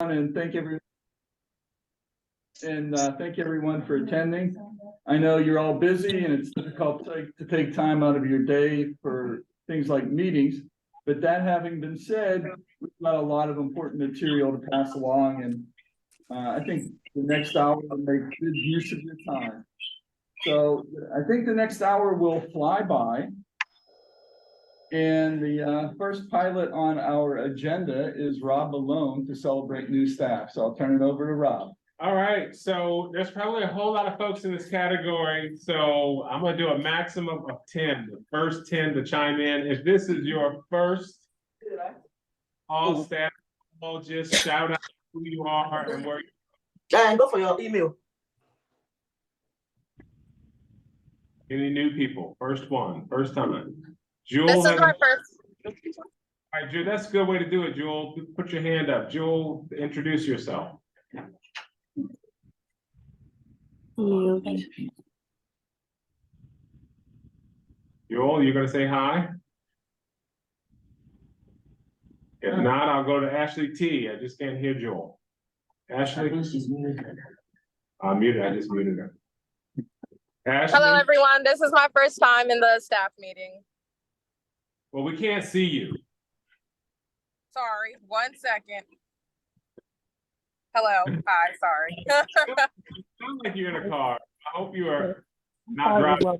And thank everyone for attending. I know you're all busy and it's difficult to take time out of your day for things like meetings. But that having been said, we've got a lot of important material to pass along, and I think the next hour will make good use of your time. So I think the next hour will fly by. And the first pilot on our agenda is Rob Malone to celebrate new staff. So I'll turn it over to Rob. All right, so there's probably a whole lot of folks in this category. So I'm gonna do a maximum of 10, the first 10 to chime in. If this is your first all staff, just shout out who you are and where And go for your email. Any new people? First one, first time. Jewel, This is my first. All right, Jewel, that's a good way to do it, Jewel. Put your hand up. Jewel, introduce yourself. Jewel, you're gonna say hi? If not, I'll go to Ashley T. I just can't hear Jewel. Ashley? I think she's muted. I'm muted, I just muted her. Ashley? Hello, everyone. This is my first time in the staff meeting. Well, we can't see you. Sorry, 1 second. Hello, hi, sorry. Sound like you're in a car. I hope you are not driving.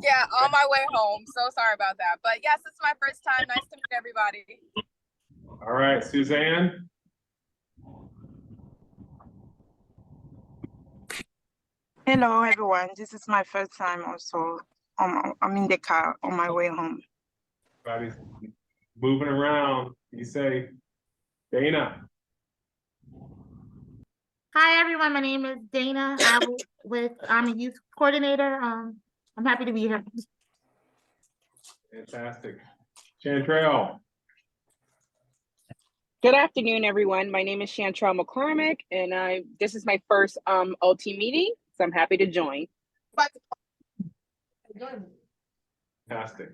Yeah, on my way home. So sorry about that. But yes, it's my first time. Nice to meet everybody. All right, Suzanne. Hello, everyone. This is my first time also. I'm in the car on my way home. Everybody's moving around. You say, Dana. Hi, everyone. My name is Dana. I'm a youth coordinator. I'm happy to be here. Fantastic. Chantrell. Good afternoon, everyone. My name is Chantrell McCormick, and this is my first OT meeting, so I'm happy to join. Fantastic.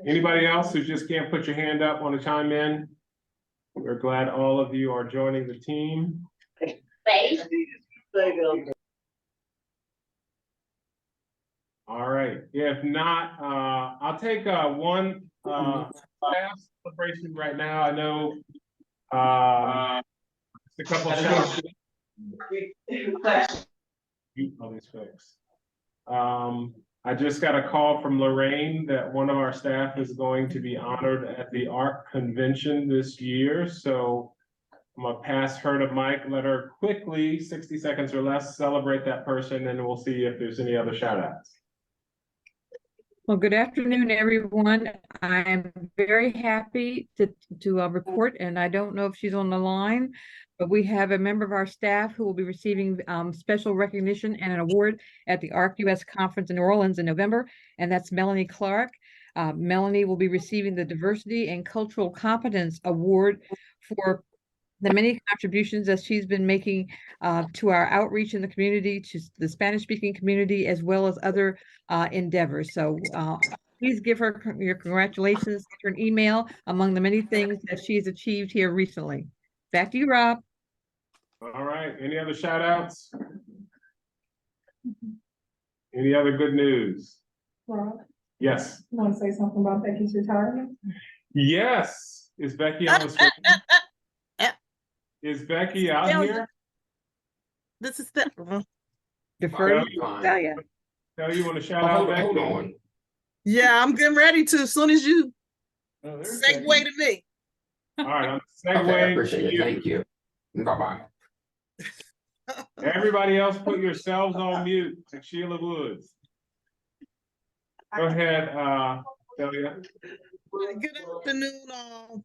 Anybody else who just can't put your hand up, want to chime in? We're glad all of you are joining the team. All right. If not, I'll take one last celebration right now. I know just a couple of shots. All these folks. I just got a call from Lorraine that one of our staff is going to be honored at the ARC convention this year. So I'm gonna pass her to Mike, let her quickly, 60 seconds or less, celebrate that person, and we'll see if there's any other shout outs. Well, good afternoon, everyone. I'm very happy to report, and I don't know if she's on the line, but we have a member of our staff who will be receiving special recognition and an award at the ARC US Conference in New Orleans in November, and that's Melanie Clark. Melanie will be receiving the Diversity and Cultural Competence Award for the many contributions that she's been making to our outreach in the community, to the Spanish-speaking community, as well as other endeavors. So please give her your congratulations, give her an email among the many things that she's achieved here recently. Back to you, Rob. All right, any other shout outs? Any other good news? Rob, Yes. you want to say something about Becky's retirement? Yes. Is Becky on the screen? Is Becky out here? This is the Defer. Tell you want to shout out Becky? hold on. Yeah, I'm getting ready to as soon as you segue to me. All right, I'm segueing. Okay, I appreciate it. Thank you. Bye-bye. Everybody else put yourselves on mute, like Sheila Woods. Go ahead, Delia. Good afternoon, all.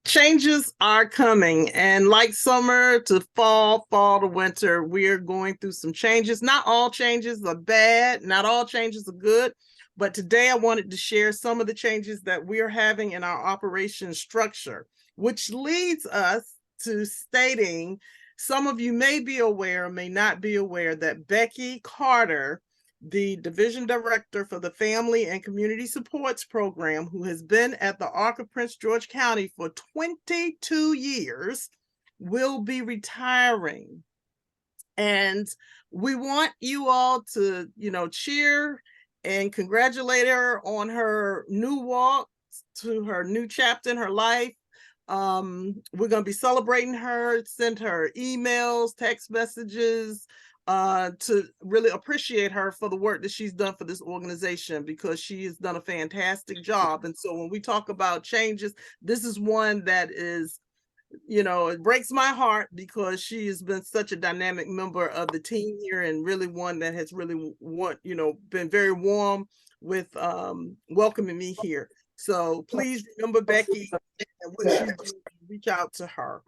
Changes are coming, and like summer to fall to winter, we're going through some changes. Not all changes are bad, not all changes are good, but today I wanted to share some of the changes that we're having in our operation structure, which leads us to stating, some of you may be aware, may not be aware, that Becky Carter the Division Director for the Family and Community Supports Program, who has been at the Ark of Prince George County for 22 years, will be retiring. And we want you all to, cheer and congratulate her on her new walk to her new chapter in her life. We're going to be celebrating her, send her emails, text messages, to really appreciate her for the work that she's done for this organization, because she has done a fantastic job. And so when we talk about changes, this is one that is, it breaks my heart, because she has been such a dynamic member of the team here, and really one that has really been very warm with welcoming me here. So please remember Becky and what she's doing, reach out to her.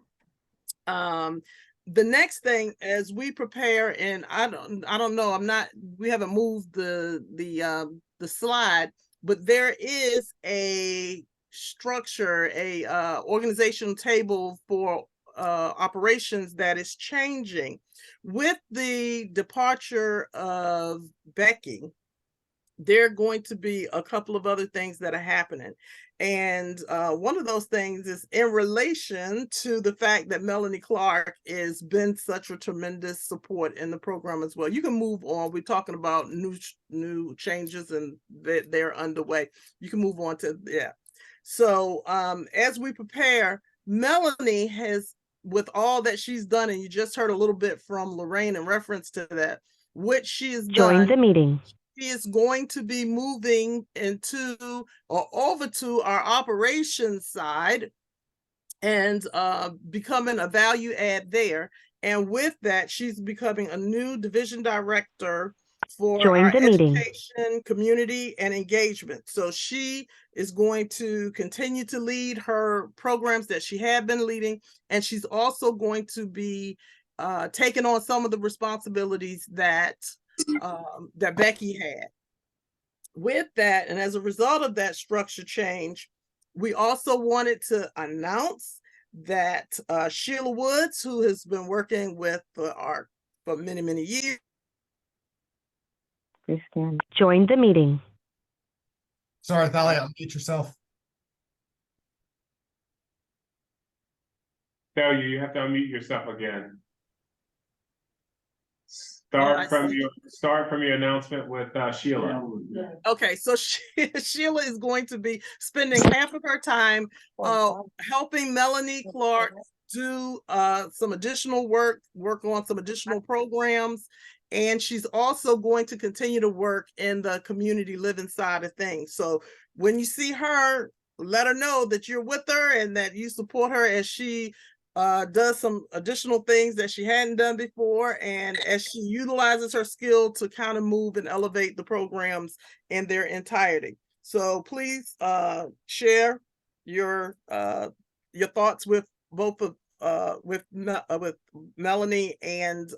The next thing, as we prepare, and I don't know, we haven't moved the slide, but there is a structure, a organizational table for operations that is changing with the departure of Becky. There are going to be a couple of other things that are happening. And one of those things is in relation to the fact that Melanie Clark has been such a tremendous support in the program as well. You can move on. We're talking about new changes, and they're underway. You can move on to, yeah. So as we prepare, Melanie has, with all that she's done, and you just heard a little bit from Lorraine in reference to that, what she has done. Join the meeting. She is going to be moving into or over to our operations side and becoming a value add there. And with that, she's becoming a new division director for our education, community, and engagement. So she is going to continue to lead her programs that she had been leading, and she's also going to be taking on some of the responsibilities that Becky had. With that, and as a result of that structure change, we also wanted to announce that Sheila Woods, who has been working with the ARC for many, many years. Join the meeting. Sorry, Thalia, unmute yourself. Thalia, you have to unmute yourself again. Start from your announcement with Sheila. Okay, so Sheila is going to be spending half of her time helping Melanie Clark do some additional work on some additional programs. And she's also going to continue to work in the community living side of things. So when you see her, let her know that you're with her and that you support her as she does some additional things that she hadn't done before, and as she utilizes her skill to kind of move and elevate the programs in their entirety. So please share your thoughts with both of with Melanie and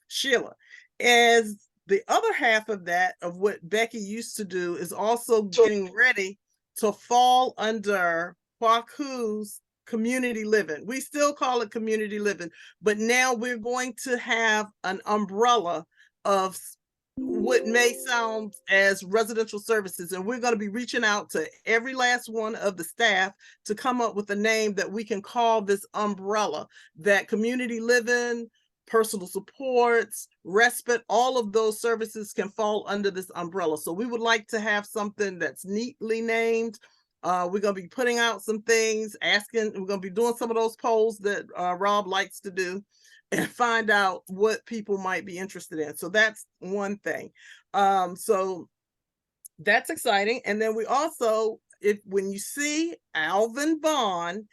Sheila. As the other half of that, of what Becky used to do, is also getting ready to fall under Kwaku's community living. We still call it community living, but now we're going to have an umbrella of what may sound as residential services, and we're going to be reaching out to every last one of the staff to come up with a name that we can call this umbrella, that community living, personal supports, respite, all of those services can fall under this umbrella. So we would like to have something that's neatly named. We're going to be putting out some things, we're going to be doing some of those polls that Rob likes to do, and find out what people might be interested in. So that's one thing. So that's exciting. And then we also, when you see Alvin Bond,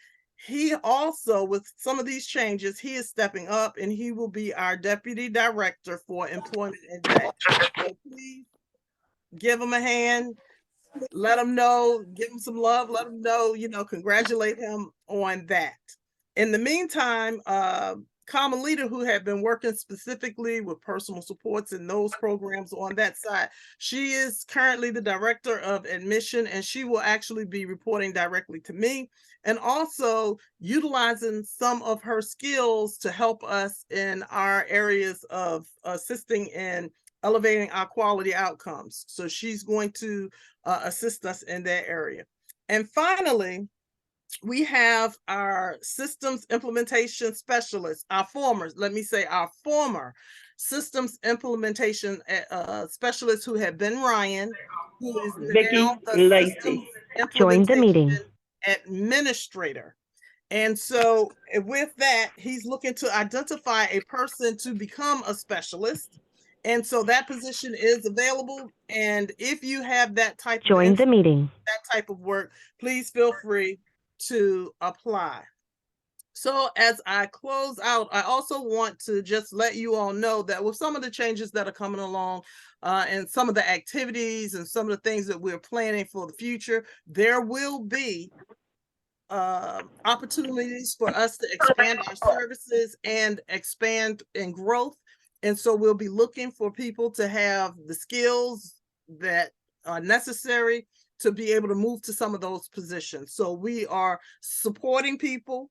he also, with some of these changes, he is stepping up, and he will be our deputy director for employment and jobs. So please give him a hand. Let him know, give him some love, let him know, congratulate him on that. In the meantime, Common Leader, who had been working specifically with personal supports and those programs on that side, she is currently the director of admission, and she will actually be reporting directly to me, and also utilizing some of her skills to help us in our areas of assisting in elevating our quality outcomes. So she's going to assist us in that area. And finally, we have our systems implementation specialists, our former systems implementation specialists who have been Ryan, who is now the systems Join the meeting. implementation administrator. And so with that, he's looking to identify a person to become a specialist. And so that position is available. And if you have that type Join the meeting. that type of work, please feel free to apply. So as I close out, I also want to just let you all know that with some of the changes that are coming along and some of the activities and some of the things that we're planning for the future, there will be opportunities for us to expand our services and expand in growth. And so we'll be looking for people to have the skills that are necessary to be able to move to some of those positions. So we are supporting people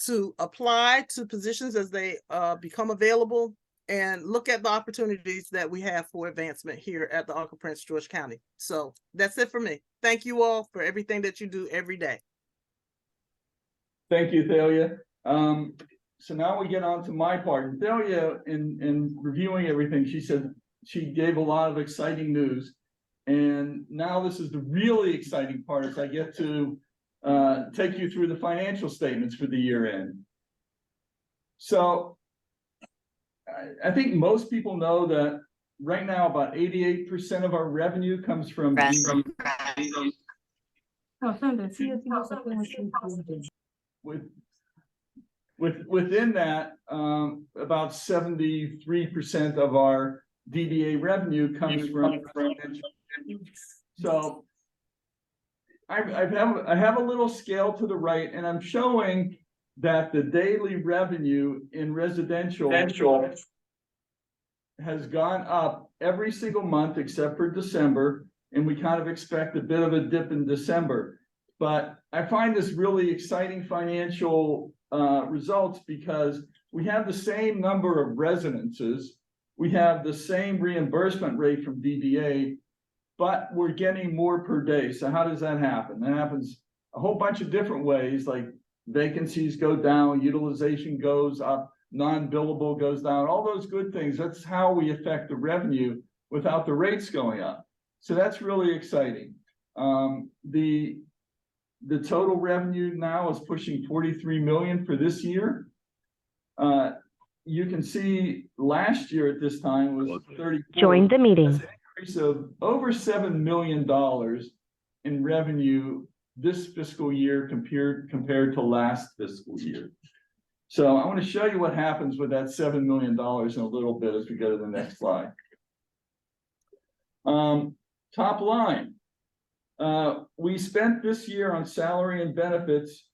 to apply to positions as they become available and look at the opportunities that we have for advancement here at the Uncle Prince George County. So that's it for me. Thank you all for everything that you do every day. Thank you, Thalia. So now we get on to my part. Thalia, in reviewing everything, she said she gave a lot of exciting news. And now this is the really exciting part, as I get to take you through the financial statements for the year end. So I think most people know that right now about 88% of our revenue comes from within that, about 73% of our DDA revenue comes from. So I have a little scale to the right, and I'm showing that the daily revenue in residential has gone up every single month except for December, and we kind of expect a bit of a dip in December. But I find this really exciting financial results because we have the same number of residences, we have the same reimbursement rate from DDA, but we're getting more per day. So how does that happen? That happens a whole bunch of different ways, like vacancies go down, utilization goes up, non-billable goes down, all those good things. That's how we affect the revenue without the rates going up. So that's really exciting. The total revenue now is pushing 43 million for this year. You can see last year at this time was 34. Join the meeting. That's an increase of over $7 million in revenue this fiscal year compared to last fiscal year. So I want to show you what happens with that $7 million in a little bit as we go to the next slide. Top line. We spent this year on salary and benefits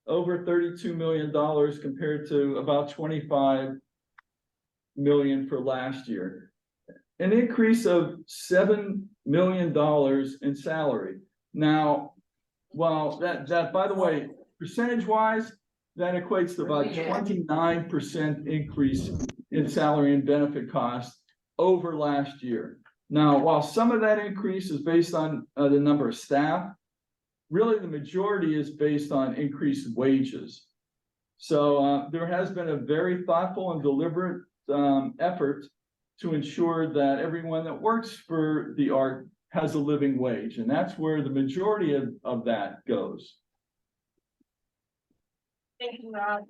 over $32 million compared to about 25 million for last year. An increase of $7 million in salary. Now, well, that by the way, percentage-wise, that equates to about 29% increase in salary and benefit costs over last year. Now, while some of that increase is based on the number of staff, really the majority is based on increased wages. So there has been a very thoughtful and deliberate effort to ensure that everyone that works for the ARC has a living wage, and that's where the majority of that goes. Thank you, Rob.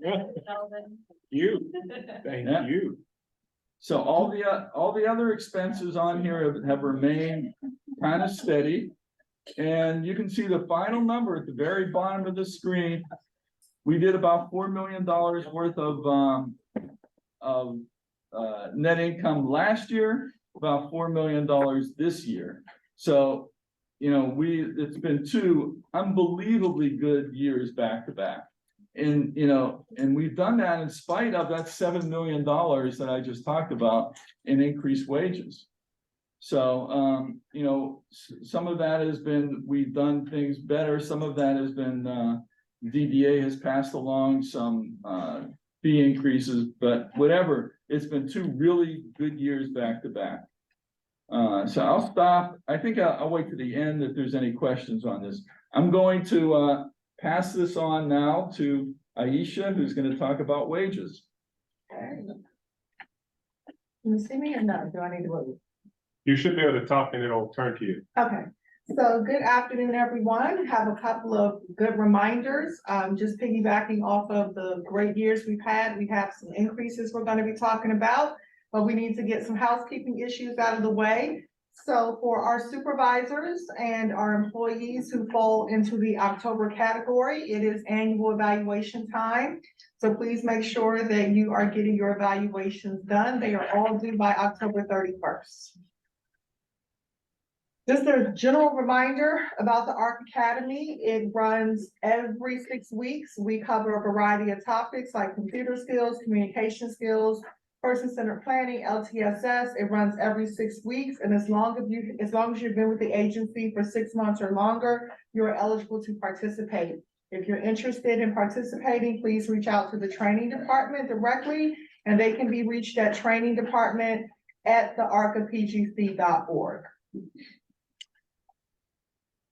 Thank you. So all the other expenses on here have remained kind of steady. And you can see the final number at the very bottom of the screen. We did about $4 million worth of net income last year, about $4 million this year. So, you know, it's been two unbelievably good years back to back. And, you know, and we've done that in spite of that $7 million that I just talked about in increased wages. So, you know, some of that has been, we've done things better. Some of that has been, DDA has passed along some fee increases, but whatever, it's been two really good years back to back. So I'll stop. I think I'll wait to the end if there's any questions on this. I'm going to pass this on now to Aisha, who's going to talk about wages. Can you see me or no? Do I need to move? You should be able to talk and it'll turn to you. Okay, so good afternoon, everyone. Have a couple of good reminders. Just piggybacking off of the great years we've had. We have some increases we're going to be talking about, but we need to get some housekeeping issues out of the way. So for our supervisors and our employees who fall into the October category, it is annual evaluation time. So please make sure that you are getting your evaluations done. They are all due by October 31st. Just a general reminder about the ARC Academy. It runs every 6 weeks. We cover a variety of topics like computer skills, communication skills, person-centered planning, LTSS. It runs every 6 weeks, and as long as you've been with the agency for 6 months or longer, you're eligible to participate. If you're interested in participating, please reach out to the training department directly, and they can be reached at training.department@thearcapgc.org.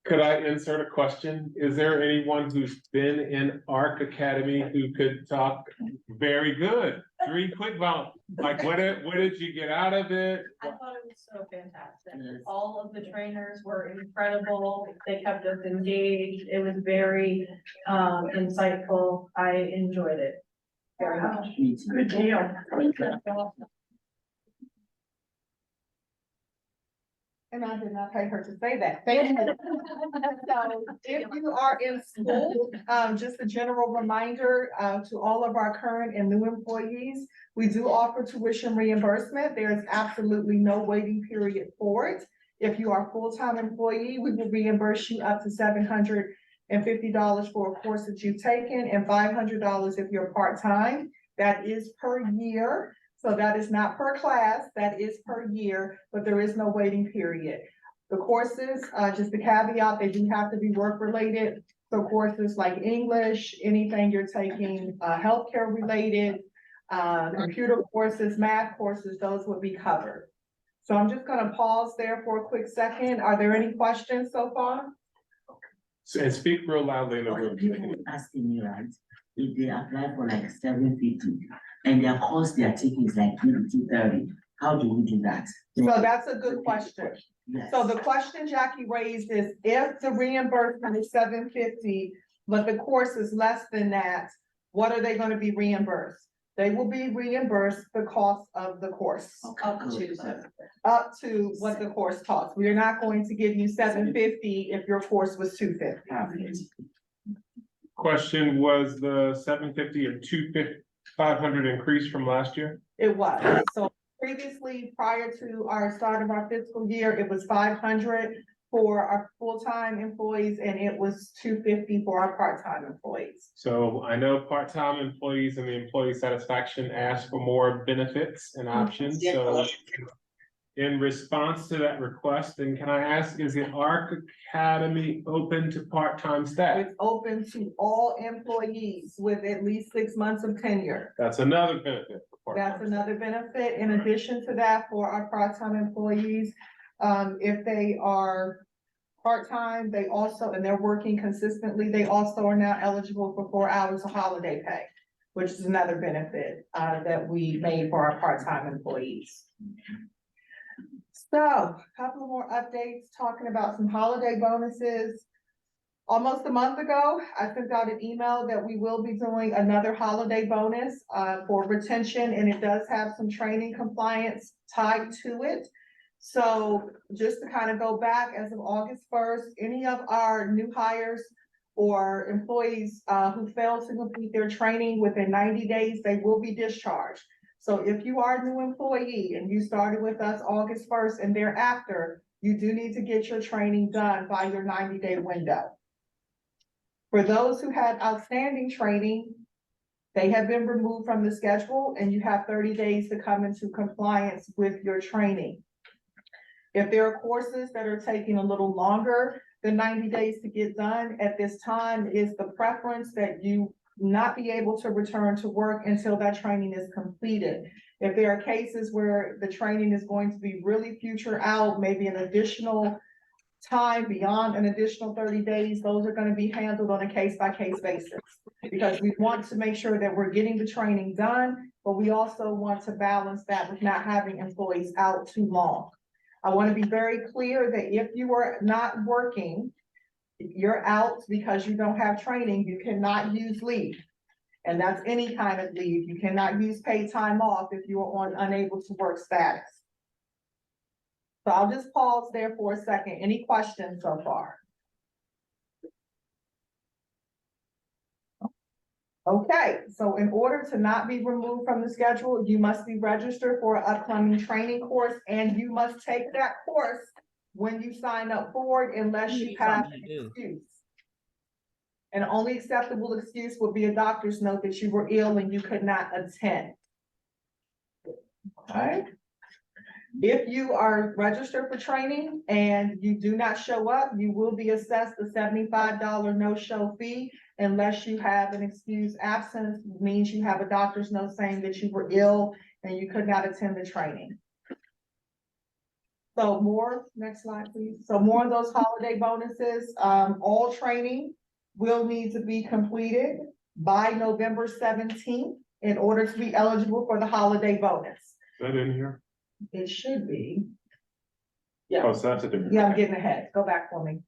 Could I insert a question? Is there anyone who's been in ARC Academy who could talk? Very good. 3 quick volunteers. Like, what did you get out of it? I thought it was so fantastic. All of the trainers were incredible. They kept us engaged. It was very insightful. I enjoyed it very much. Good deal. And I did not pay her to say that. Thank you. So if you are in school, just a general reminder to all of our current and new employees, we do offer tuition reimbursement. There's absolutely no waiting period for it. If you are a full-time employee, we will reimburse you up to $750 for a course that you've taken and $500 if you're part-time. That is per year. So that is not per class, that is per year, but there is no waiting period. The courses, just a caveat, they do have to be work-related. So courses like English, anything you're taking, healthcare related, computer courses, math courses, those would be covered. So I'm just gonna pause there for a quick second. Are there any questions so far? And speak real loudly in the room. People asking me, right, if they apply for like 750 and their course they are taking is like 230, how do we do that? So that's a good question. Yes. So the question Jackie raised is if the reimbursement is $750, but the course is less than that, what are they going to be reimbursed? They will be reimbursed the cost of the course. Okay, Up to what the course costs. We are not going to give you $750 if your course was $250. Question, was the 750 and 500 increase from last year? It was. So previously, prior to our start of our fiscal year, it was 500 for our full-time employees and it was 250 for our part-time employees. So I know part-time employees and the employee satisfaction ask for more benefits and options. So in response to that request, then can I ask, is the ARC Academy open to part-time staff? It's open to all employees with at least 6 months of tenure. That's another benefit. For That's part-time another benefit. In addition to that, for our part-time employees, if they are part-time, they also, and they're working consistently, they also are now eligible for 4 hours of holiday pay, which is another benefit that we made for our part-time employees. So a couple more updates talking about some holiday bonuses. Almost a month ago, I sent out an email that we will be doing another holiday bonus for retention, and it does have some training compliance tied to it. So just to kind of go back, as of August 1st, any of our new hires or employees who fail to complete their training within 90 days, they will be discharged. So if you are a new employee and you started with us August 1st and thereafter, you do need to get your training done by your 90-day window. For those who had outstanding training, they have been removed from the schedule and you have 30 days to come into compliance with your training. If there are courses that are taking a little longer than 90 days to get done, at this time is the preference that you not be able to return to work until that training is completed. If there are cases where the training is going to be really future out, maybe an additional time beyond an additional 30 days, those are gonna be handled on a case-by-case basis. Because we want to make sure that we're getting the training done, but we also want to balance that with not having employees out too long. I wanna be very clear that if you are not working, you're out because you don't have training, you cannot use leave. And that's any kind of leave. You cannot use paid time off if you are on unable to work status. So I'll just pause there for a second. Any questions so far? Okay, so in order to not be removed from the schedule, you must be registered for an upcoming training course, and you must take that course when you sign up for it, unless you have an excuse. An only acceptable excuse would be a doctor's note that you were ill and you could not attend. Okay. If you are registered for training and you do not show up, you will be assessed a $75 no-show fee unless you have an excused absence, means you have a doctor's note saying that you were ill and you could not attend the training. So more, next slide, please. So more of those holiday bonuses, all training will need to be completed by November 17th in order to be eligible for the holiday bonus. Is that in here? It should be. Yeah. Oh, so that's a different. Yeah, I'm getting ahead. Go back for me.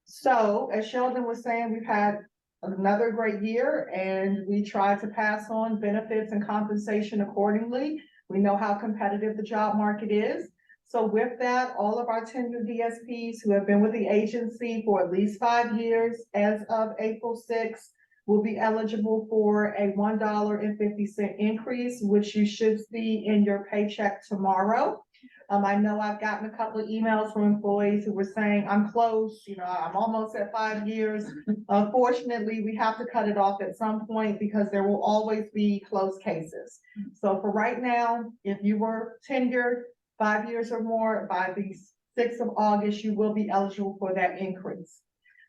So as Sheldon was saying, we've had another great year and we try to pass on benefits and compensation accordingly. We know how competitive the job market is. So with that, all of our tenured DSPs who have been with the agency for at least 5 years as of April 6th will be eligible for a $1.50 increase, which you should see in your paycheck tomorrow. I know I've gotten a couple of emails from employees who were saying, I'm close, I'm almost at 5 years. Unfortunately, we have to cut it off at some point because there will always be close cases. So for right now, if you were tenured 5 years or more, by the 6th of August, you will be eligible for that increase.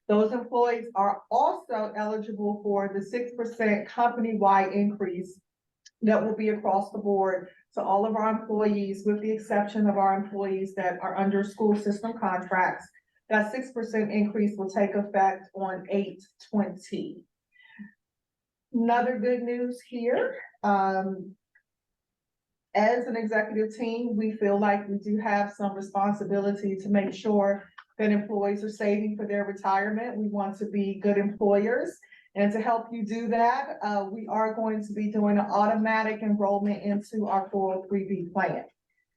Those employees are also eligible for the 6% company-wide increase that will be across the board to all of our employees, with the exception of our employees that are under school system contracts. That 6% increase will take effect on 8/20. Another good news here. As an executive team, we feel like we do have some responsibility to make sure that employees are saving for their retirement. We want to be good employers. And to help you do that, we are going to be doing an automatic enrollment into our 403B plan.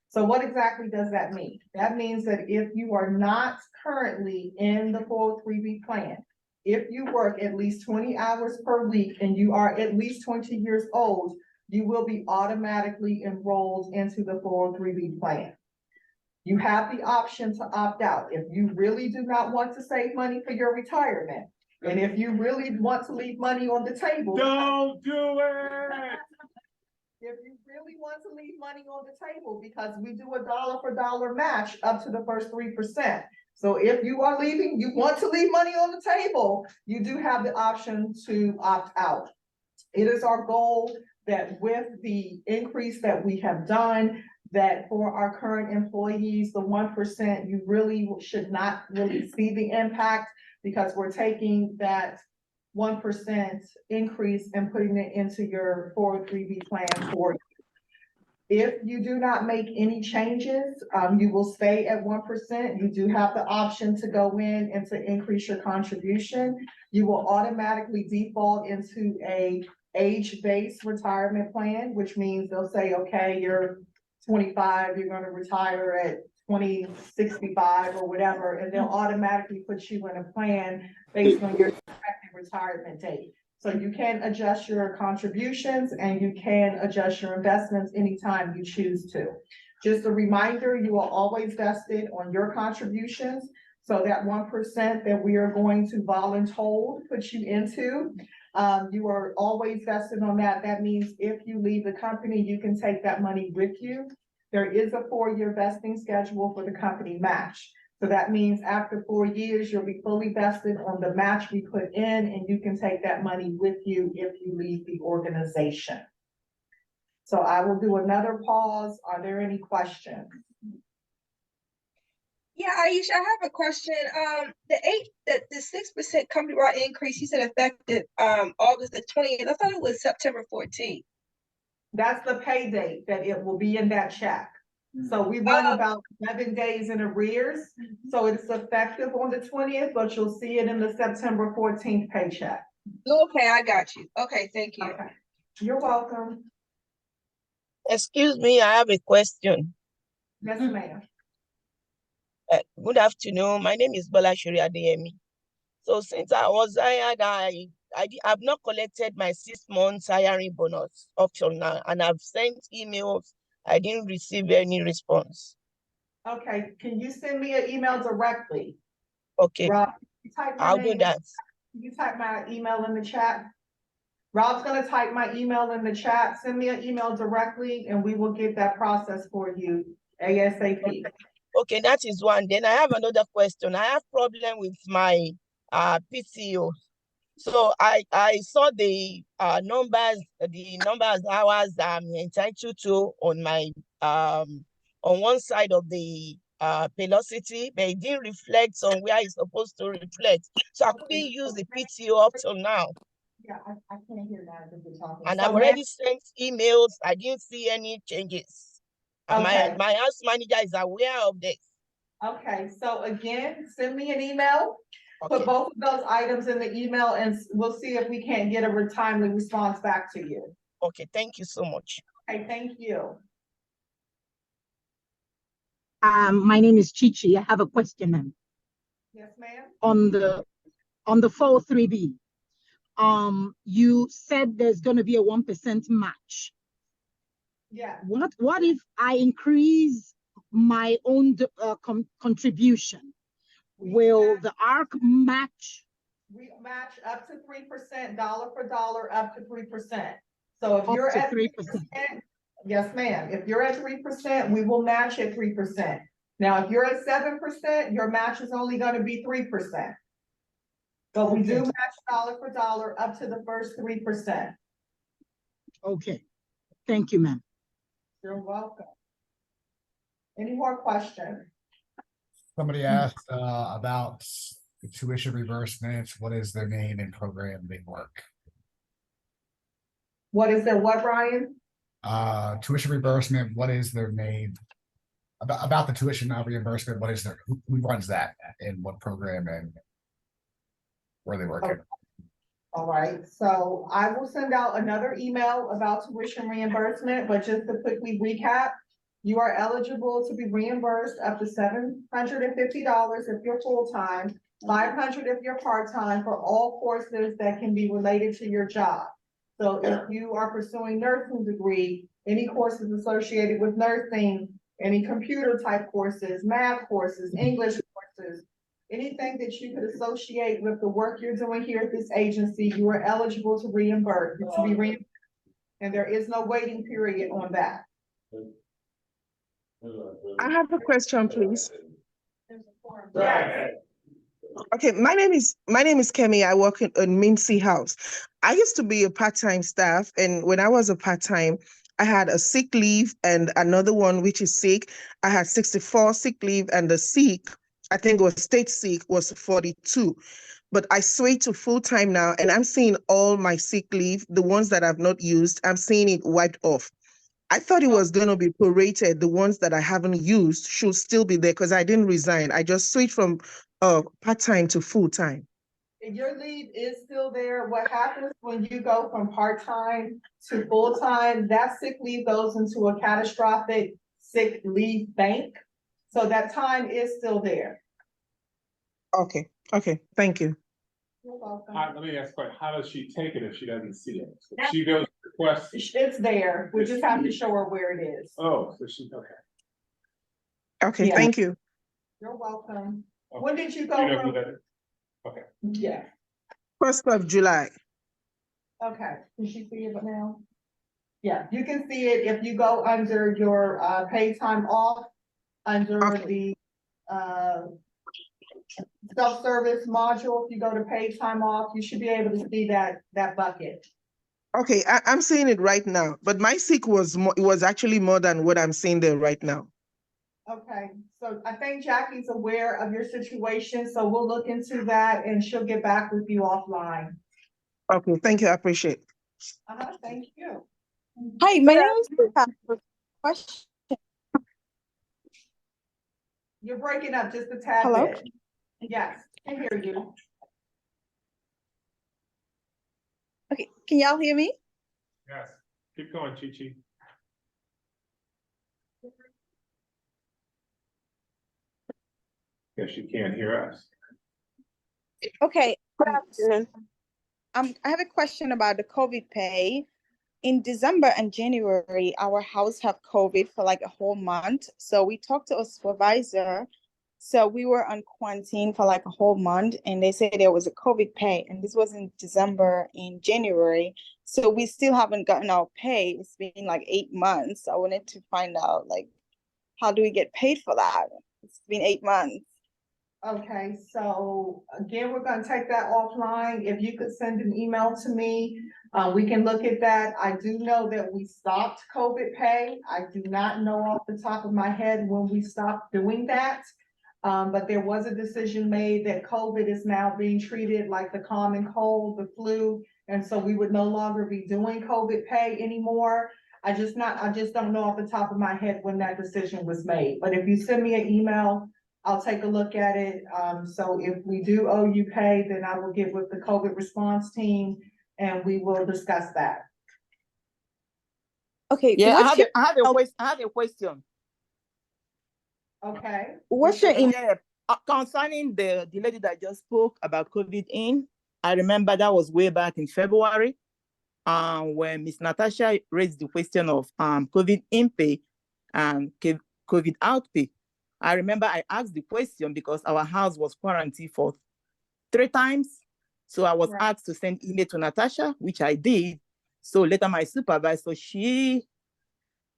So what exactly does that mean? That means that if you are not currently in the 403B plan, if you work at least 20 hours per week and you are at least 20 years old, you will be automatically enrolled into the 403B plan. You have the option to opt out. If you really do not want to save money for your retirement, and if you really want to leave money on the table. Don't do it! If you really want to leave money on the table, because we do a dollar for dollar match up to the first 3%. So if you are leaving, you want to leave money on the table, you do have the option to opt out. It is our goal that with the increase that we have done, that for our current employees, the 1%, you really should not really see the impact, because we're taking that 1% increase and putting it into your 403B plan for you. If you do not make any changes, you will stay at 1%. You do have the option to go in and to increase your contribution. You will automatically default into a age-based retirement plan, which means they'll say, okay, you're 25, you're going to retire at 2065 or whatever, and they'll automatically put you in a plan based on your expected retirement date. So you can adjust your contributions and you can adjust your investments anytime you choose to. Just a reminder, you are always vested on your contributions. So that 1% that we are going to voluntold put you into, you are always vested on that. That means if you leave the company, you can take that money with you. There is a 4-year vesting schedule for the company match. So that means after 4 years, you'll be fully vested on the match we put in, and you can take that money with you if you leave the organization. So I will do another pause. Are there any questions? Yeah, Aisha, I have a question. The 6% company wide increase, you said effective August the 20th. I thought it was September 14th. That's the pay date that it will be in that check. So we run about 11 days in arrears. So it's effective on the 20th, but you'll see it in the September 14th paycheck. Okay, I got you. Okay, thank you. Okay. You're welcome. Excuse me, I have a question. Yes, ma'am. Good afternoon. My name is Bola Shuri Adeyemi. So since I was hired, I've not collected my 6 months hiring bonus up till now, and I've sent emails. I didn't receive any response. Okay, can you send me an email directly? Okay, Rob, you type my I'll do name. that. Can you type my email in the chat? Rob's gonna type my email in the chat. Send me an email directly and we will get that process for you ASAP. Okay, that is one. Then I have another question. I have problem with my PTO. So I saw the numbers hours I'm entitled to on my on one side of the velocity, but it didn't reflect on where it's supposed to reflect. So I couldn't use the PTO up till now. Yeah, I can't hear that if you're talking. And So I've already sent emails. I didn't see any changes. And Okay. my house manager is aware of this. Okay, so again, send me an email. Okay. Put both of those items in the email and we'll see if we can't get a timely response back to you. Okay, thank you so much. Okay, thank you. My name is Chichi. I have a question, ma'am. Yes, ma'am. On the 403B, you said there's going to be a 1% match. Yeah. What if I increase my own contribution? Will the ARC match? We match up to 3%, dollar for dollar, up to 3%. So if you're to at 3%. Yes, ma'am. If you're at 3%, we will match at 3%. Now, if you're at 7%, your match is only going to be 3%. But we do match dollar for dollar up to the first 3%. Okay. Thank you, ma'am. You're welcome. Any more questions? Somebody asked about the tuition reimbursements. What is their name and program they work? What is their what, Ryan? Tuition reimbursement. What is their name? About the tuition reimbursement. What is who runs that and what program and where they work? Okay. All right, so I will send out another email about tuition reimbursement, but just to quickly recap, you are eligible to be reimbursed up to $750 if you're full-time, $500 if you're part-time for all courses that can be related to your job. So if you are pursuing nursing degree, any courses associated with nursing, any computer type courses, math courses, English courses, anything that you could associate with the work you're doing here at this agency, you are eligible to be reimbursed. And there is no waiting period on that. I have a question, please. Yes. Okay, my name is Kemi. I work in Mincy House. I used to be a part-time staff, and when I was a part-time, I had a sick leave and another one which is sick. I had 64 sick leave, and the sick, I think it was state sick, was 42. But I switched to full-time now, and I'm seeing all my sick leave, the ones that I've not used, I'm seeing it wiped off. I thought it was going to be prorated. The ones that I haven't used should still be there because I didn't resign. I just switched from part-time to full-time. Your leave is still there. What happens when you go from part-time to full-time, that sick leave goes into a catastrophic sick leave bank. So that time is still there. Okay, thank you. You're welcome. Let me ask a question. How does she take it if she doesn't see it? So she goes to request. It's there. We just have to show her where it is. Oh, so she, okay. Okay, Yeah. thank you. You're welcome. Okay. When did you go? You know who that is? Okay. Yeah. 1st of July. Okay. Can she see it now? Yeah, you can see it if you go under your paid time off, under the self-service module. If you go to paid time off, you should be able to see that bucket. Okay, I'm seeing it right now, but my sick was more, it was actually more than what I'm seeing there right now. Okay, so I think Jackie's aware of your situation, so we'll look into that and she'll get back with you offline. Okay, thank you, I appreciate it. Thank you. Hi, my name is question. You're breaking up just a tad Hello? bit. Yes, I hear you. Okay, can y'all hear me? Yes, keep going, Chi-Chi. Guess you can't hear us. Okay. Good afternoon. I have a question about the COVID pay. In December and January, our house have COVID for like a whole month. So we talked to a supervisor. So we were on quarantine for like a whole month and they said there was a COVID pay. And this was in December and January. So we still haven't gotten our pay. It's been like 8 months. I wanted to find out like, how do we get paid for that? It's been 8 months. Okay, so again, we're gonna take that offline. If you could send an email to me, we can look at that. I do know that we stopped COVID pay. I do not know off the top of my head when we stopped doing that. But there was a decision made that COVID is now being treated like the common cold, the flu, and so we would no longer be doing COVID pay anymore. I just don't know off the top of my head when that decision was made. But if you send me an email, I'll take a look at it. So if we do owe you pay, then I will get with the COVID response team and we will discuss that. Okay. Yeah, I have a question. Okay. What's your email? Yeah, concerning the lady that just spoke about COVID in, I remember that was way back in February, when Miss Natasha raised the question of COVID in pay and COVID out pay. I remember I asked the question because our house was quarantined for 3 times. So I was asked to send email to Natasha, which I did. So later my supervisor, she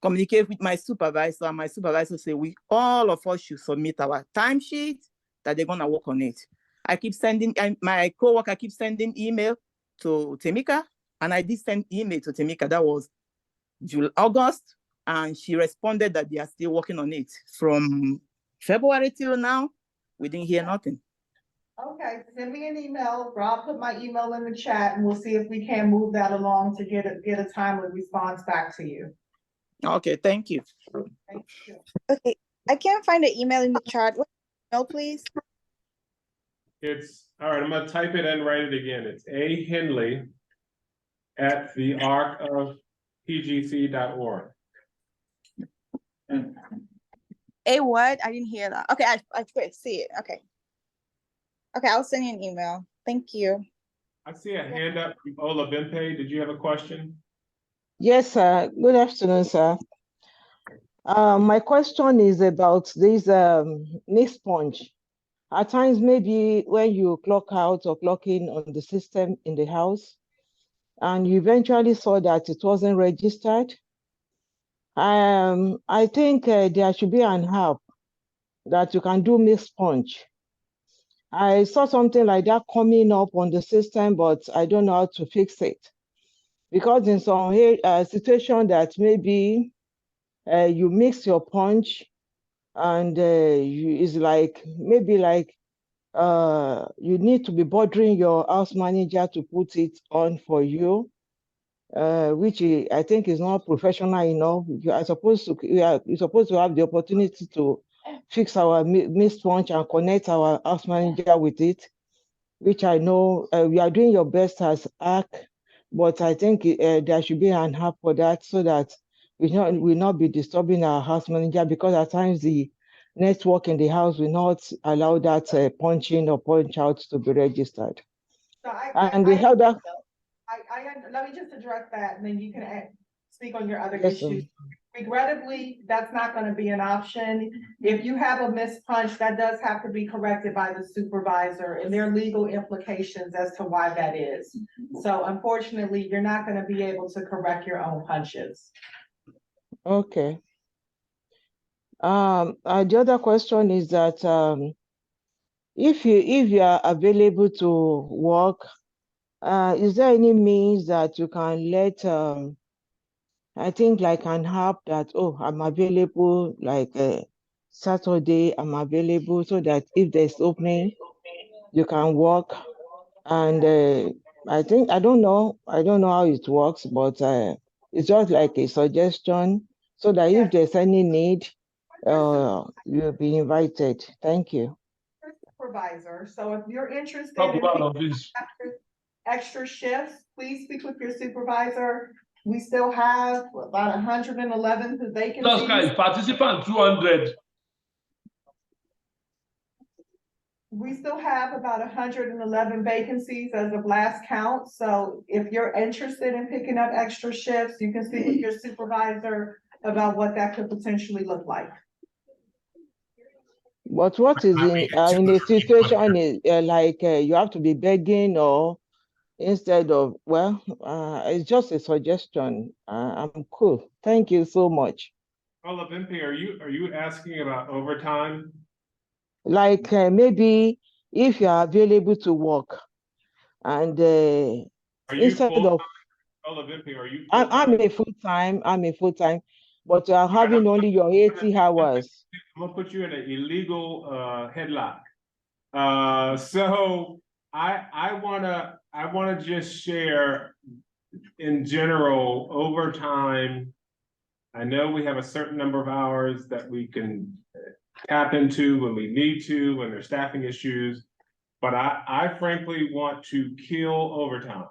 communicated with my supervisor, and my supervisor said, all of us should submit our timesheet that they're gonna work on it. I keep sending, my coworker keeps sending email to Temika, and I did send email to Temika. That was August, and she responded that they are still working on it. From February till now, we didn't hear nothing. Okay, send me an email. Rob put my email in the chat and we'll see if we can move that along to get a timely response back to you. Okay, thank you. Thank you. Okay, I can't find the email in the chat. What email, please? It's, all right, I'm gonna type it and write it again. It's A. Henley at thearcofpgc.org. A what? I didn't hear that. Okay, I see it. Okay. Okay, I'll send you an email. Thank you. I see a hand up from Ola Bimpe. Did you have a question? Yes, sir. Good afternoon, sir. My question is about this mixed punch. At times, maybe when you clock out or clock in on the system in the house, and you eventually saw that it wasn't registered, I think there should be an app that you can do mixed punch. I saw something like that coming up on the system, but I don't know how to fix it. Because in some situation that maybe you mix your punch and it's like, maybe like you need to be bothering your house manager to put it on for you, which I think is not professional enough. You're supposed to have the opportunity to fix our mixed punch and connect our house manager with it, which I know we are doing your best as ARC, but I think there should be an app for that so that we will not be disturbing our house manager, because at times the network in the house will not allow that punch in or punch out to be registered. So let me just address that and then you can speak on your other Yes, issues. sir. Regrettably, that's not going to be an option. If you have a missed punch, that does have to be corrected by the supervisor, and there are legal implications as to why that is. So unfortunately, you're not going to be able to correct your own punches. Okay. The other question is that if you are available to work Is there any means that you can let, I think like an app that, oh, I'm available like Saturday, I'm available so that if there's opening, you can work. And I don't know how it works, but it's just like a suggestion so that if there's any need, you'll be invited. Thank you. Supervisor, so if you're interested Talk in about all picking this. up extra shifts, please speak with your supervisor. We still have about 111 Just vacancies. guys, participant 200. We still have about 111 vacancies as of last count. So if you're interested in picking up extra shifts, you can speak with your supervisor about what that could potentially look like. But what is in a situation is like you have to be begging, or instead of, well, it's just a suggestion. I'm cool. Thank you so much. Olabimpi, are you asking about overtime? Like maybe if you are available to work and Are you instead full of, Olabimpi, are you I'm a full-time, but you are having only your 80 hours. I'm gonna put you in an illegal headlock. So I wanna just share in general overtime. I know we have a certain number of hours that we can tap into when we need to, when there's staffing issues. But I frankly want to kill overtime.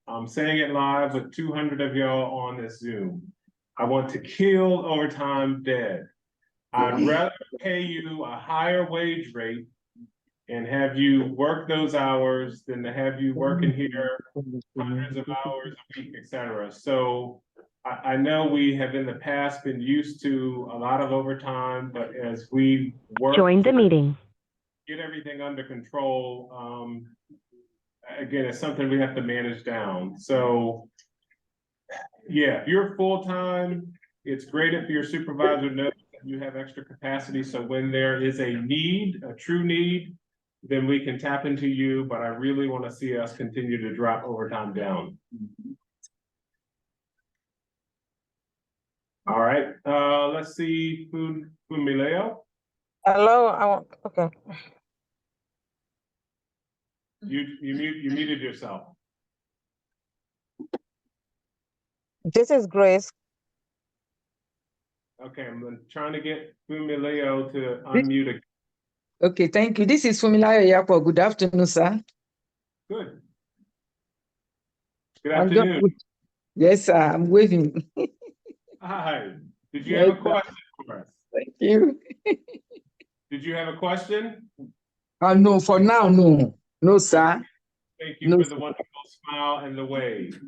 I'm saying it live with 200 of y'all on this Zoom. I want to kill overtime dead. I'd rather pay you a higher wage rate and have you work those hours than to have you working here hundreds of hours a week, et cetera. So I know we have in the past been used to a lot of overtime, but as we work Join the to meeting. get everything under control, again, it's something we have to manage down. So yeah, if you're full-time, it's great if your supervisor knows that you have extra capacity. So when there is a need, a true need, then we can tap into you, but I really want to see us continue to drop overtime down. All right, let's see, Fumileo. Hello, okay. You muted yourself. This is Grace. Okay, I'm trying to get Fumileo to unmute again. Okay, thank you. This is Fumilayo Yapo. Good afternoon, sir. Good. Good I'm just afternoon. yes, sir. I'm waving. Hi. Did you Yes, have a question for us? Thank you. Did you have a question? No, for now, no. No, sir. Thank you No, for sir. the wonderful smile and the wave.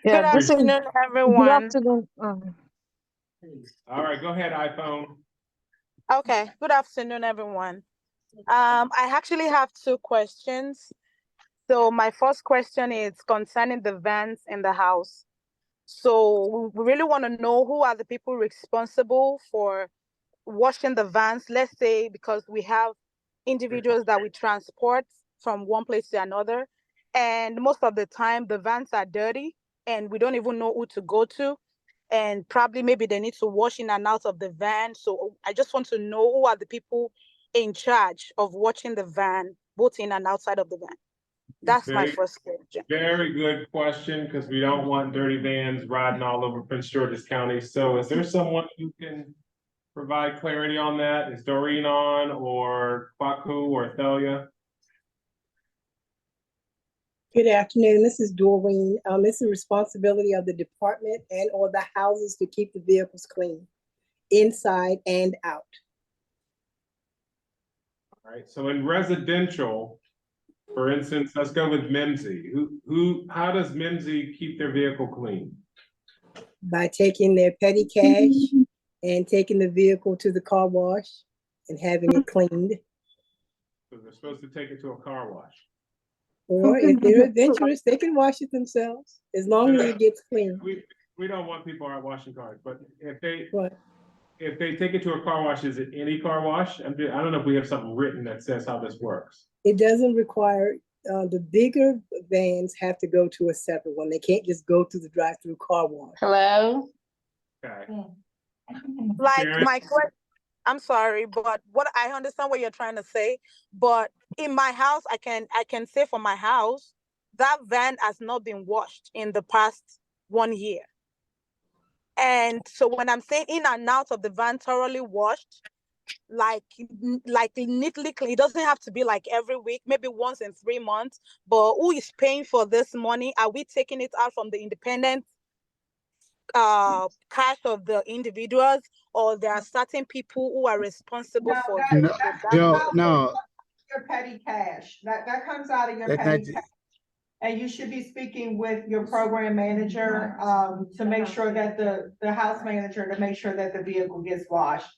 Yeah, Good this is afternoon, good everyone. afternoon. All right, go ahead, iPhone. Okay, good afternoon, everyone. I actually have two questions. So my first question is concerning the vans in the house. So we really want to know who are the people responsible for washing the vans, let's say, because we have individuals that we transport from one place to another. And most of the time, the vans are dirty and we don't even know who to go to. And probably maybe they need to wash in and out of the van. So I just want to know who are the people in charge of watching the van, both in and outside of the van. That's my first question. Very good question, because we don't want dirty vans riding all over Prince George's County. So is there someone who can provide clarity on that? Is Doreen on, or Kwaku, or Thalia? Good afternoon, this is Doreen. It's the responsibility of the department and or the houses to keep the vehicles clean, inside and out. All right, so in residential, for instance, let's go with Mimsy. How does Mimsy keep their vehicle clean? By taking their petty cash and taking the vehicle to the car wash and having it cleaned. So they're supposed to take it to a car wash. Or if they're adventurous, they can wash it themselves, as long as it gets clean. We don't want people out washing cars, but if they take it to a car wash, is it any car wash? I don't know if we have something written that says how this works. It doesn't require the bigger vans have to go to a separate one. They can't just go through the drive-through car wash. Hello? Okay. Like Sharon? my question, I'm sorry, but what I understand what you're trying to say, but in my house, I can say for my house, that van has not been washed in the past 1 year. And so when I'm saying in and out of the van thoroughly washed, like neatly clean, it doesn't have to be like every week, maybe once in 3 months. But who is paying for this money? Are we taking it out from the independent cash of the individuals, or there are certain people who are responsible No, for that, the that, that? that's No, your petty cash. That comes out of your that, petty that, cash. And you should be speaking with your program manager, to make sure that the house manager, to make sure that the vehicle gets washed.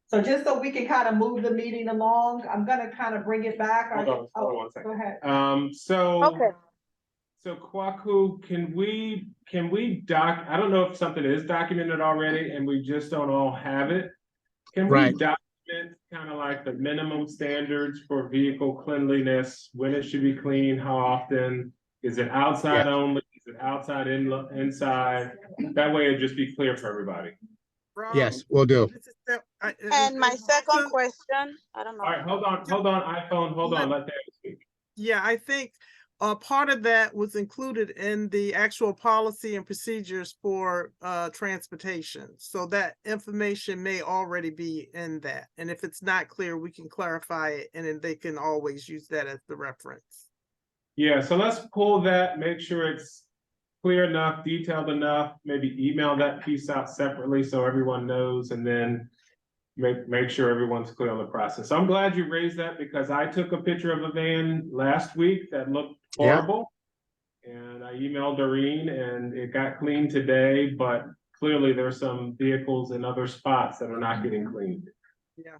So just so we can kind of move the meeting along, I'm gonna kind of bring it back. Hold on 1 second. Go ahead. So Kwaku, can we I don't know if something is documented already and we just don't all have it. Can we Right. document kind of like the minimum standards for vehicle cleanliness, when it should be clean, how often? Is it outside only? Is it outside, inside? That way it'd just be clear for everybody. yes, we'll do. And my second question, I don't know. All right, hold on, iPhone, hold on, let David speak. Yeah, I think part of that was included in the actual policy and procedures for transportation. So that information may already be in that. And if it's not clear, we can clarify it, and then they can always use that as the reference. Yeah, so let's pull that, make sure it's clear enough, detailed enough, maybe email that piece out separately so everyone knows, and then make sure everyone's clear on the process. So I'm glad you raised that, because I took a picture of a van last week that looked horrible. And I emailed Doreen and it got cleaned today, but clearly there's some vehicles in other spots that are not getting cleaned. Yeah.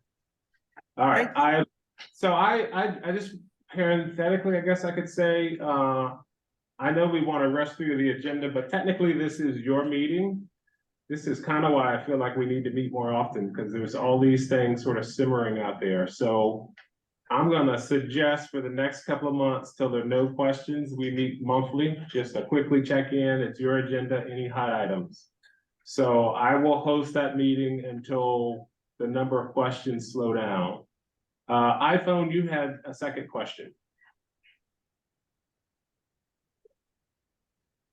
All right, I just parenthetically, I guess I could say, I know we want to rush through the agenda, but technically this is your meeting. This is kind of why I feel like we need to meet more often, because there's all these things sort of simmering out there. So I'm gonna suggest for the next couple of months, till there are no questions, we meet monthly, just to quickly check in. It's your agenda, any hot items. So I will host that meeting until the number of questions slow down. iPhone, you had a second question.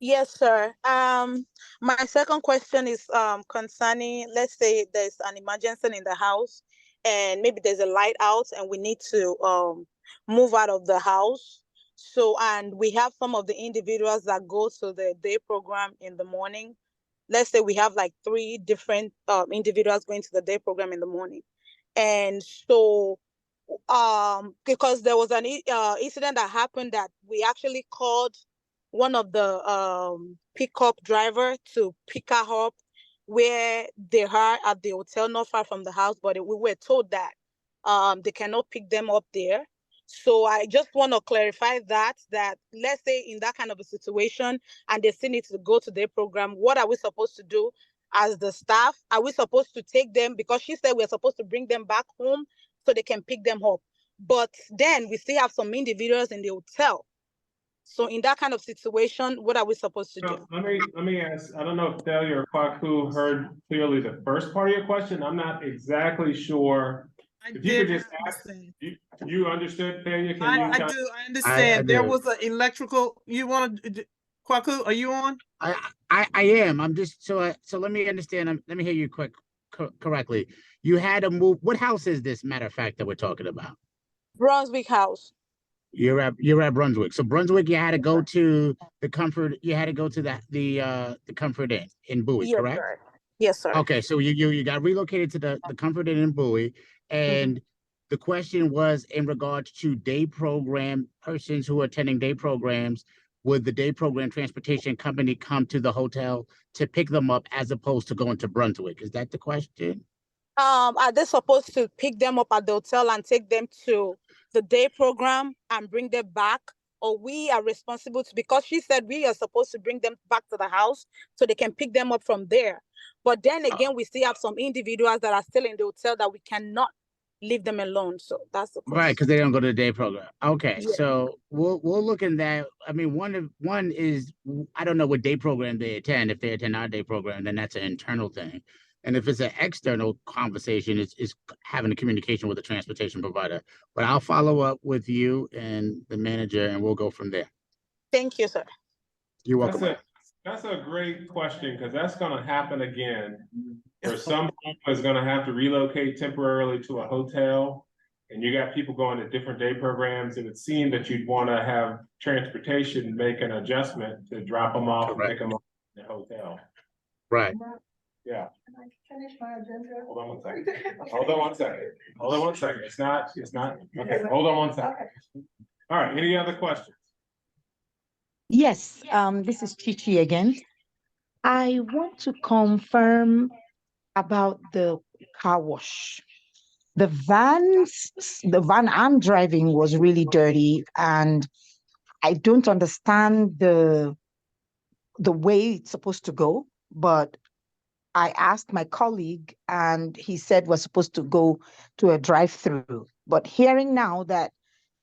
Yes, sir. My second question is concerning, let's say there's an emergency in the house and maybe there's a light out and we need to move out of the house. So, and we have some of the individuals that go to the day program in the morning. Let's say we have like 3 different individuals going to the day program in the morning. And so because there was an incident that happened that we actually called one of the pickup driver to pick her up where they are at the hotel not far from the house, but we were told that they cannot pick them up there. So I just want to clarify that let's say in that kind of a situation and they still need to go to their program, what are we supposed to do as the staff? Are we supposed to take them, because she said we're supposed to bring them back home so they can pick them up, but then we still have some individuals in the hotel. So in that kind of situation, what are we supposed to do? Let me ask, I don't know if Thalia or Kwaku heard clearly the first part of your question. I'm not exactly sure. If you could just ask, you understood, Thalia? I do, I understand. There was an electrical, you want to, Kwaku, are you on? I am. I'm just so let me understand. Let me hear you correctly. You had to move. What house is this? Matter of fact, that we're talking about. Brunswick House. You're at Brunswick. So Brunswick, you had to go to the Comfort. You had to go to the Comfort Inn in Bowie, Yes, correct? sir. Yes, sir. Okay, so you got relocated to the Comfort Inn in Bowie, and the question was in regards to day program persons who are attending day programs. Would the day program transportation company come to the hotel to pick them up as opposed to going to Brunswick? Is that the question? Are they supposed to pick them up at the hotel and take them to the day program and bring them back? Or we are responsible to, because she said we are supposed to bring them back to the house so they can pick them up from there. But then again, we still have some individuals that are still in the hotel that we cannot leave them alone. So that's the question. Right, because they don't go to the day program. Okay, Yeah. so we'll look in that. I mean, one is I don't know what day program they attend. If they attend our day program, then that's an internal thing. And if it's an external conversation, it's having a communication with the transportation provider. But I'll follow up with you and the manager, and we'll go from there. Thank you, sir. You're welcome. That's a great question, because that's gonna happen again. Where someone is gonna have to relocate temporarily to a hotel, and you got people going to different day programs. It would seem that you'd wanna have transportation make an adjustment to drop them off and pick them up in the hotel. Right. Yeah. Can I finish my agenda? Hold on one second. Hold on one second. Hold on one second. It's not, okay, hold on one second. All right, any other questions? Yes, this is Chichi again. I want to confirm about the car wash. The van I'm driving was really dirty, and I don't understand the way it's supposed to go, but I asked my colleague and he said we're supposed to go to a drive-through. But hearing now that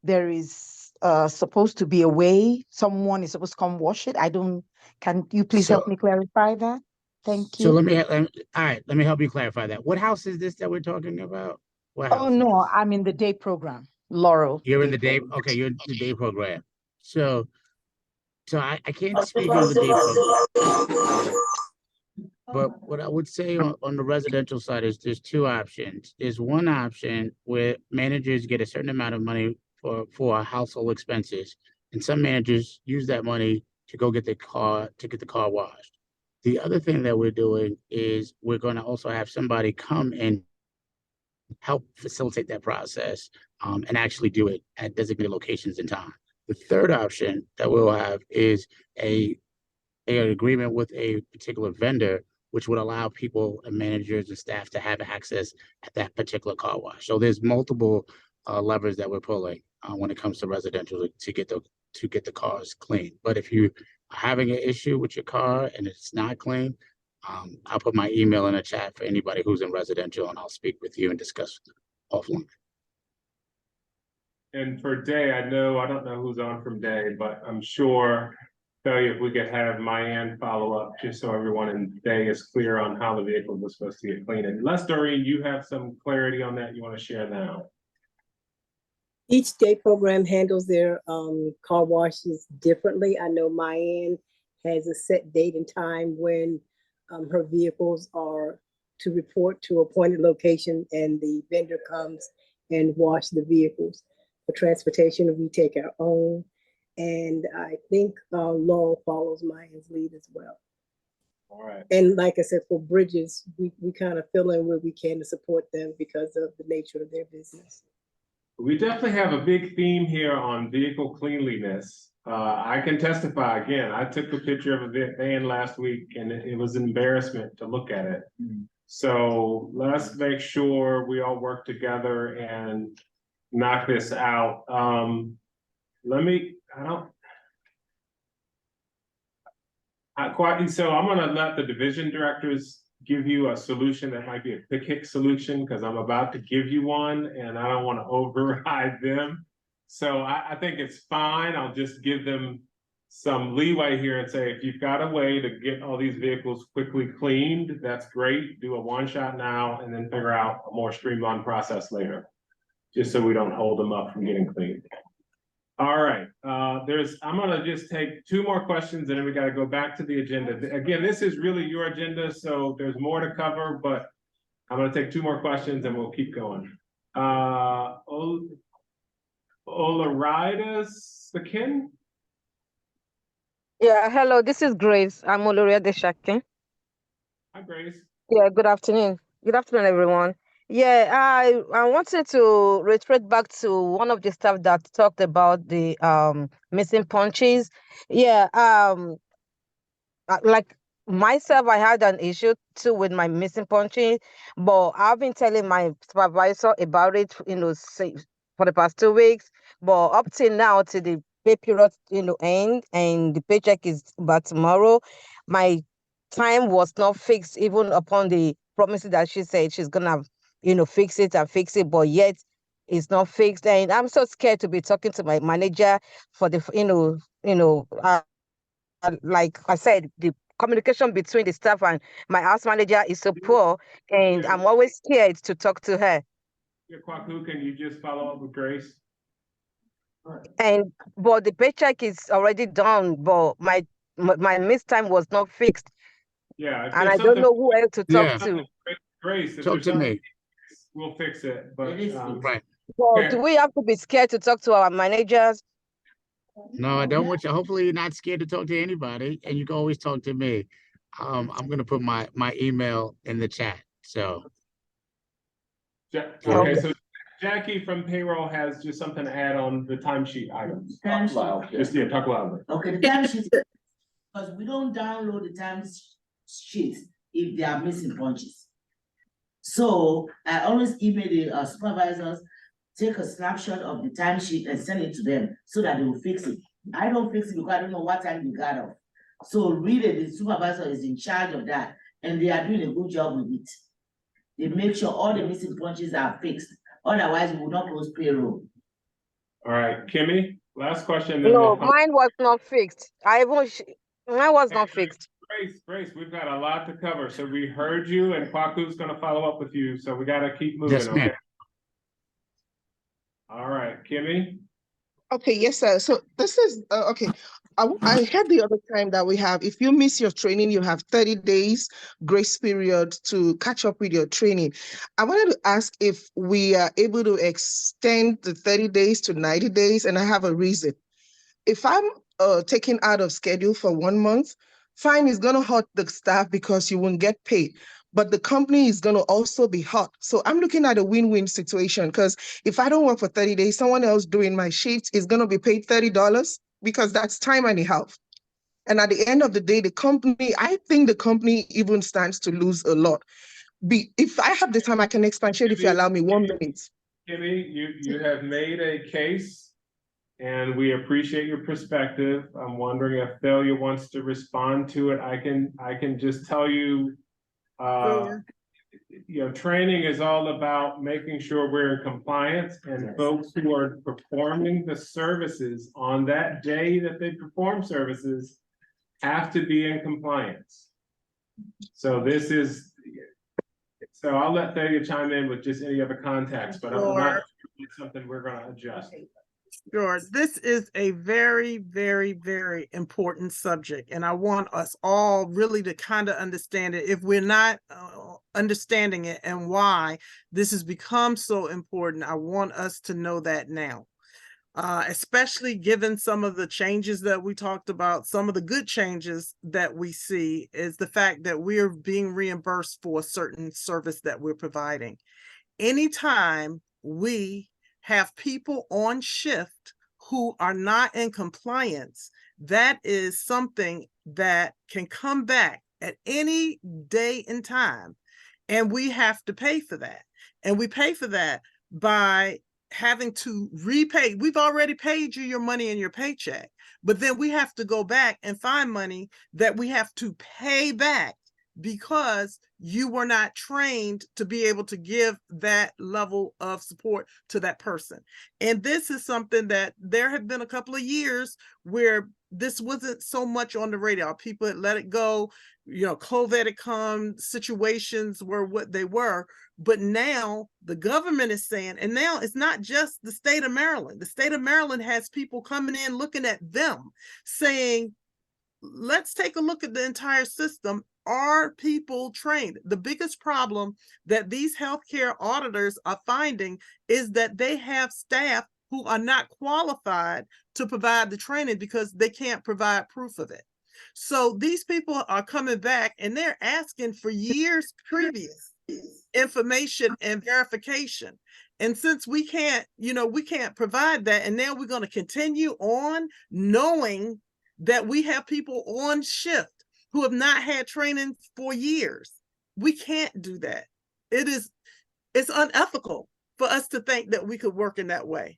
there is supposed to be a way, someone is supposed to come wash it. Can you please help me clarify that? Thank So you. all right, let me help you clarify that. What house is this that we're talking about? What house? Oh, no, I'm in the day program, Laurel. You're in the day, okay, you're in the day program. So I can't speak on the day program. But what I would say on the residential side is there's two options. There's one option where managers get a certain amount of money for household expenses. And some managers use that money to go get the car washed. The other thing that we're doing is we're going to also have somebody come and help facilitate that process and actually do it at designated locations in time. The third option that we'll have is an agreement with a particular vendor, which would allow people and managers and staff to have access at that particular car wash. So there's multiple levers that we're pulling when it comes to residential to get the cars clean. But if you are having an issue with your car and it's not clean, I'll put my email in the chat for anybody who's in residential, and I'll speak with you and discuss offline. And for Day, I don't know who's on from Day, but I'm sure, tell you if we could have Mayan follow up, just so everyone in Day is clear on how the vehicle was supposed to get cleaned. Unless, Doreen, you have some clarity on that you want to share now. Each day program handles their car washes differently. I know Mayan has a set date and time when her vehicles are to report to appointed location, and the vendor comes and wash the vehicles. For transportation, we take our own. And I think Laurel follows Mayan's lead as well. All right. And like I said, for bridges, we kind of fill in where we can to support them because of the nature of their business. We definitely have a big theme here on vehicle cleanliness. I can testify again. I took a picture of a van last week, and it was an embarrassment to look at it. So let's make sure we all work together and knock this out. So I'm gonna let the division directors give you a solution that might be a quick hit solution, because I'm about to give you one and I don't want to override them. So I think it's fine. I'll just give them some leeway here and say, if you've got a way to get all these vehicles quickly cleaned, that's great. Do a one shot now and then figure out a more streamlined process later, just so we don't hold them up from getting cleaned. All right, I'm gonna just take two more questions and then we gotta go back to the agenda. Again, this is really your agenda, so there's more to cover, but I'm gonna take two more questions and we'll keep going. Olarides Sakin? Yeah, hello, this is Grace. I'm Oloria Deshakin. Hi, Grace. Yeah, good afternoon. Good afternoon, everyone. Yeah, I wanted to retrace back to one of the staff that talked about the missing punches. Yeah, like myself, I had an issue too with my missing punches, but I've been telling my supervisor about it, for the past 2 weeks. But up till now, till the pay period, end, and the paycheck is about tomorrow, my time was not fixed, even upon the promises that she said she's gonna fix it and fix it, but yet it's not fixed. And I'm so scared to be talking to my manager for the, like I said, the communication between the staff and my house manager is so poor, and I'm always scared to talk to her. Yeah, Kwaku, can you just follow up with Grace? But the paycheck is already done, but my missed time was not fixed. Yeah. If And there's I don't something- know who else to talk Yeah. to. Grace, if Talk there's to something, me. we'll fix it, but, Right. Well, okay. do we have to be scared to talk to our managers? No, I don't want you. Hopefully you're not scared to talk to anybody, and you can always talk to me. I'm gonna put my email in the chat. So Okay, so Jackie from payroll has just something to add on the timesheet items. Talk loud, Just, talk loudly. Okay, the time sheet, because we don't download the time sheet if they are missing punches. So I always email the supervisors, take a snapshot of the timesheet and send it to them so that they will fix it. I don't fix it because I don't know what time they got off. So really, the supervisor is in charge of that, and they are doing a good job with it. They make sure all the missing punches are fixed. Otherwise, we will not close payroll. All right, Kimmy, last question. No, mine was not fixed. Mine was not fixed. Grace, we've got a lot to cover. So we heard you, and Kwaku's gonna follow up with you. So we gotta keep moving, Yes, ma'am. okay? All right, Kimmy? Okay, yes, sir. So this is, okay. I heard the other time that we have, if you miss your training, you have 30 days grace period to catch up with your training. I wanted to ask if we are able to extend the 30 days to 90 days, and I have a reason. If I'm taken out of schedule for 1 month, fine, it's gonna hurt the staff because you won't get paid. But the company is going to also be hot. So I'm looking at a win-win situation, because if I don't work for 30 days, someone else doing my shift is going to be paid $30 because that's time and a half. And at the end of the day, I think the company even stands to lose a lot. If I have the time, I can expatiate if you allow me 1 minute. Kimmy, you have made a case, and we appreciate your perspective. I'm wondering if Thalia wants to respond to it. I can just tell you, training is all about making sure we're in compliance, and folks who are performing the services on that day that they perform services have to be in compliance. So so I'll let Thalia chime in with just any other context, but I'm not sure it's something we're gonna adjust. Sure. This is a very, very, very important subject, and I want us all really to kind of understand it. If we're not understanding it and why this has become so important, I want us to know that now. Especially given some of the changes that we talked about, some of the good changes that we see is the fact that we're being reimbursed for a certain service that we're providing. Anytime we have people on shift who are not in compliance, that is something that can come back at any day and time, and we have to pay for that. And we pay for that by having to repay. We've already paid you your money in your paycheck, but then we have to go back and find money that we have to pay back because you were not trained to be able to give that level of support to that person. And this is something that there have been a couple of years where this wasn't so much on the radar. People had let it go. COVID had come, situations were what they were. But now the government is saying, and now it's not just the state of Maryland. The state of Maryland has people coming in looking at them saying, let's take a look at the entire system. Are people trained? The biggest problem that these healthcare auditors are finding is that they have staff who are not qualified to provide the training because they can't provide proof of it. So these people are coming back and they're asking for years previous information and verification. And since we can't provide that, and now we're going to continue on knowing that we have people on shift who have not had training for years. We can't do that. It's unethical for us to think that we could work in that way.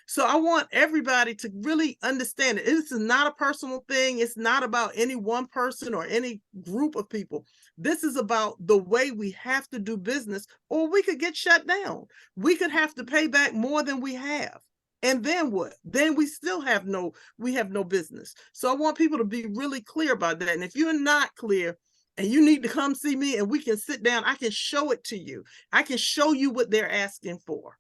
So I want everybody to really understand it. This is not a personal thing. It's not about any one person or any group of people. This is about the way we have to do business, or we could get shut down. We could have to pay back more than we have. And then what? Then we still have no business. So I want people to be really clear about that. And if you're not clear and you need to come see me and we can sit down, I can show it to you. I can show you what they're asking for.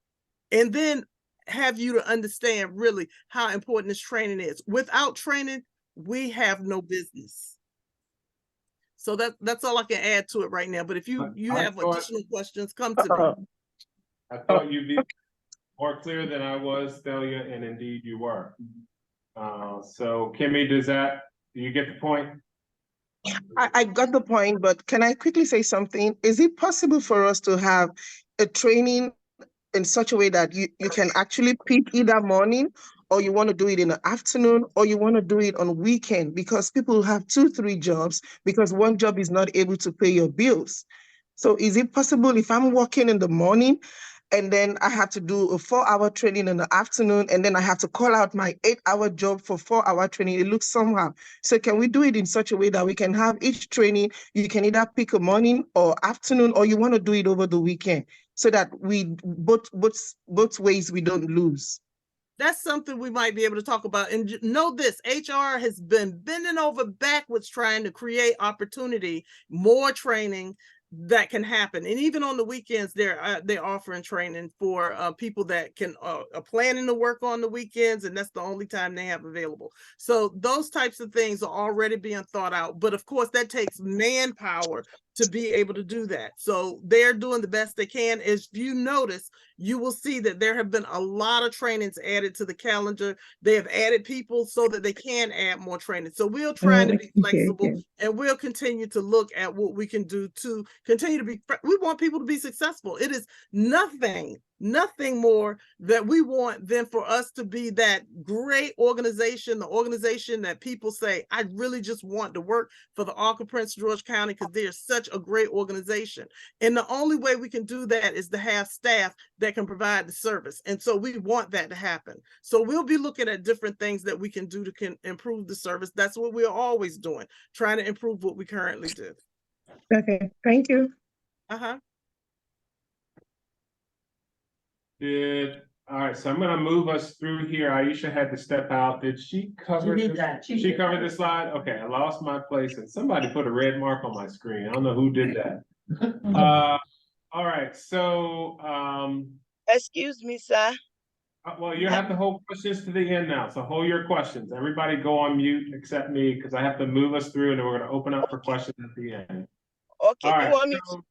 And then have you to understand really how important this training is. Without training, we have no business. So that's all I can add to it right now. But if you have additional questions, come to me. I thought you'd be more clear than I was, Thalia, and indeed you were. So Kimmy, do you get the point? I got the point, but can I quickly say something? Is it possible for us to have a training in such a way that you can actually pick either morning, or you want to do it in the afternoon, or you want to do it on weekend? Because people have 2-3 jobs because one job is not able to pay your bills. So is it possible if I'm working in the morning and then I have to do a 4-hour training in the afternoon, and then I have to call out my 8-hour job for 4-hour training? It looks somehow. So can we do it in such a way that we can have each training, you can either pick a morning or afternoon, or you want to do it over the weekend, so that we both ways we don't lose? That's something we might be able to talk about. And know this, HR has been bending over backwards trying to create opportunity, more training that can happen. And even on the weekends, they're offering training for people that can are planning to work on the weekends, and that's the only time they have available. So those types of things are already being thought out. But of course, that takes manpower to be able to do that. So they're doing the best they can. As you notice, you will see that there have been a lot of trainings added to the calendar. They have added people so that they can add more training. So we're trying to be flexible, and we'll continue to look at what we can do to continue to be, we want people to be successful. It is nothing more that we want than for us to be that great organization, the organization that people say, I really just want to work for the Ark of Prince George County because they're such a great organization. And the only way we can do that is to have staff that can provide the service. And so we want that to happen. So we'll be looking at different things that we can do to improve the service. That's what we're always doing, trying to improve what we currently do. Okay, thank you. All right, so I'm gonna move us through here. Aisha had to step out. Did she cover? She did that. She covered the slide? Okay, I lost my place and somebody put a red mark on my screen. I don't know who did that. All right, so Excuse me, sir. well, you have to hold questions to the end now. So hold your questions. Everybody go on mute except me, because I have to move us through, and then we're gonna open up for questions at the end. Okay, All you right, want me to,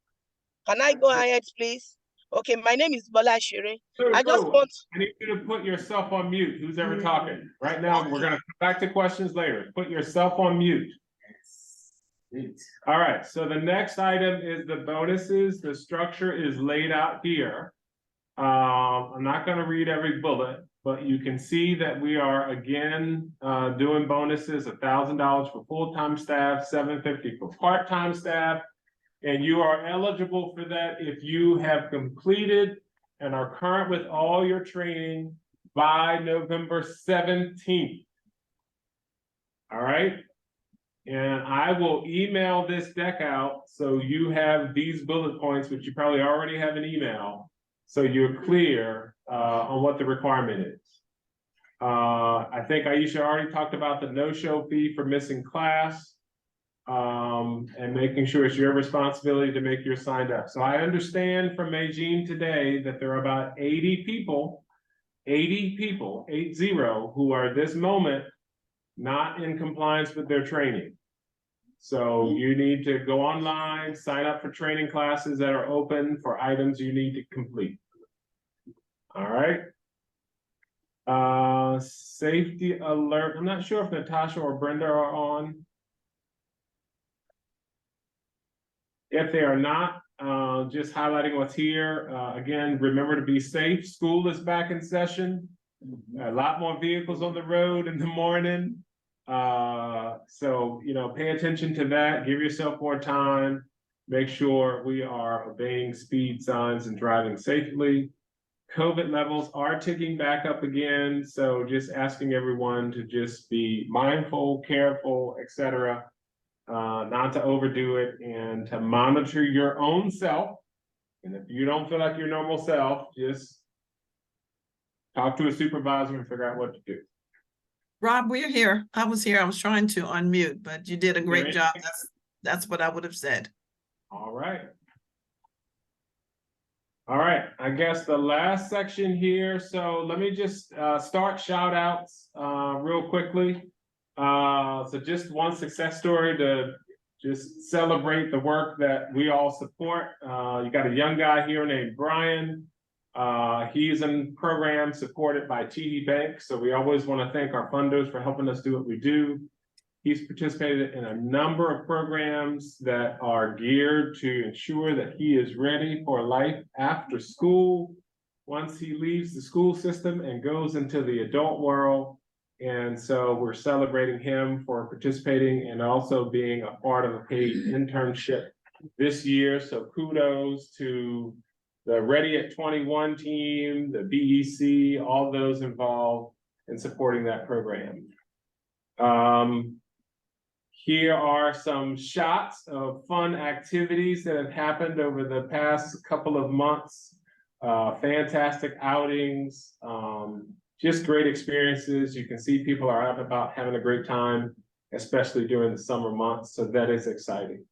can I go ahead, please? Okay, my name is Bola Shere. I just want. I need you to put yourself on mute. Who's ever talking? Right now, we're gonna come back to questions later. Put yourself on mute. All right, so the next item is the bonuses. The structure is laid out here. I'm not gonna read every bullet, but you can see that we are again doing bonuses, $1,000 for full-time staff, $750 for part-time staff. And you are eligible for that if you have completed and are current with all your training by November 17th. All right. And I will email this deck out so you have these bullet points, which you probably already have an email, so you're clear on what the requirement is. I think Aisha already talked about the no-show fee for missing class. And making sure it's your responsibility to make yours signed up. So I understand from Magine today that there are about 80 people, 80, who are at this moment not in compliance with their training. So you need to go online, sign up for training classes that are open for items you need to complete. All right. Safety alert. I'm not sure if Natasha or Brenda are on. If they are not, just highlighting what's here. Again, remember to be safe. School is back in session. A lot more vehicles on the road in the morning. So, pay attention to that. Give yourself more time. Make sure we are obeying speed signs and driving safely. COVID levels are ticking back up again, so just asking everyone to just be mindful, careful, etc. Not to overdo it and to monitor your own self. And if you don't feel like your normal self, just talk to a supervisor and figure out what to do. Rob, we're here. I was here. I was trying to unmute, but you did a great Great. job. That's what I would have said. All right. All right, I guess the last section here. So let me just start shout outs real quickly. So just one success story to just celebrate the work that we all support. You got a young guy here named Brian. He's in program supported by TD Bank. So we always want to thank our funders for helping us do what we do. He's participated in a number of programs that are geared to ensure that he is ready for life after school, once he leaves the school system and goes into the adult world. And so we're celebrating him for participating and also being a part of a paid internship this year. So kudos to the Ready at 21 team, the BEC, all those involved in supporting that program. Here are some shots of fun activities that have happened over the past couple of months. Fantastic outings, just great experiences. You can see people are out and about having a great time, especially during the summer months. So that is exciting.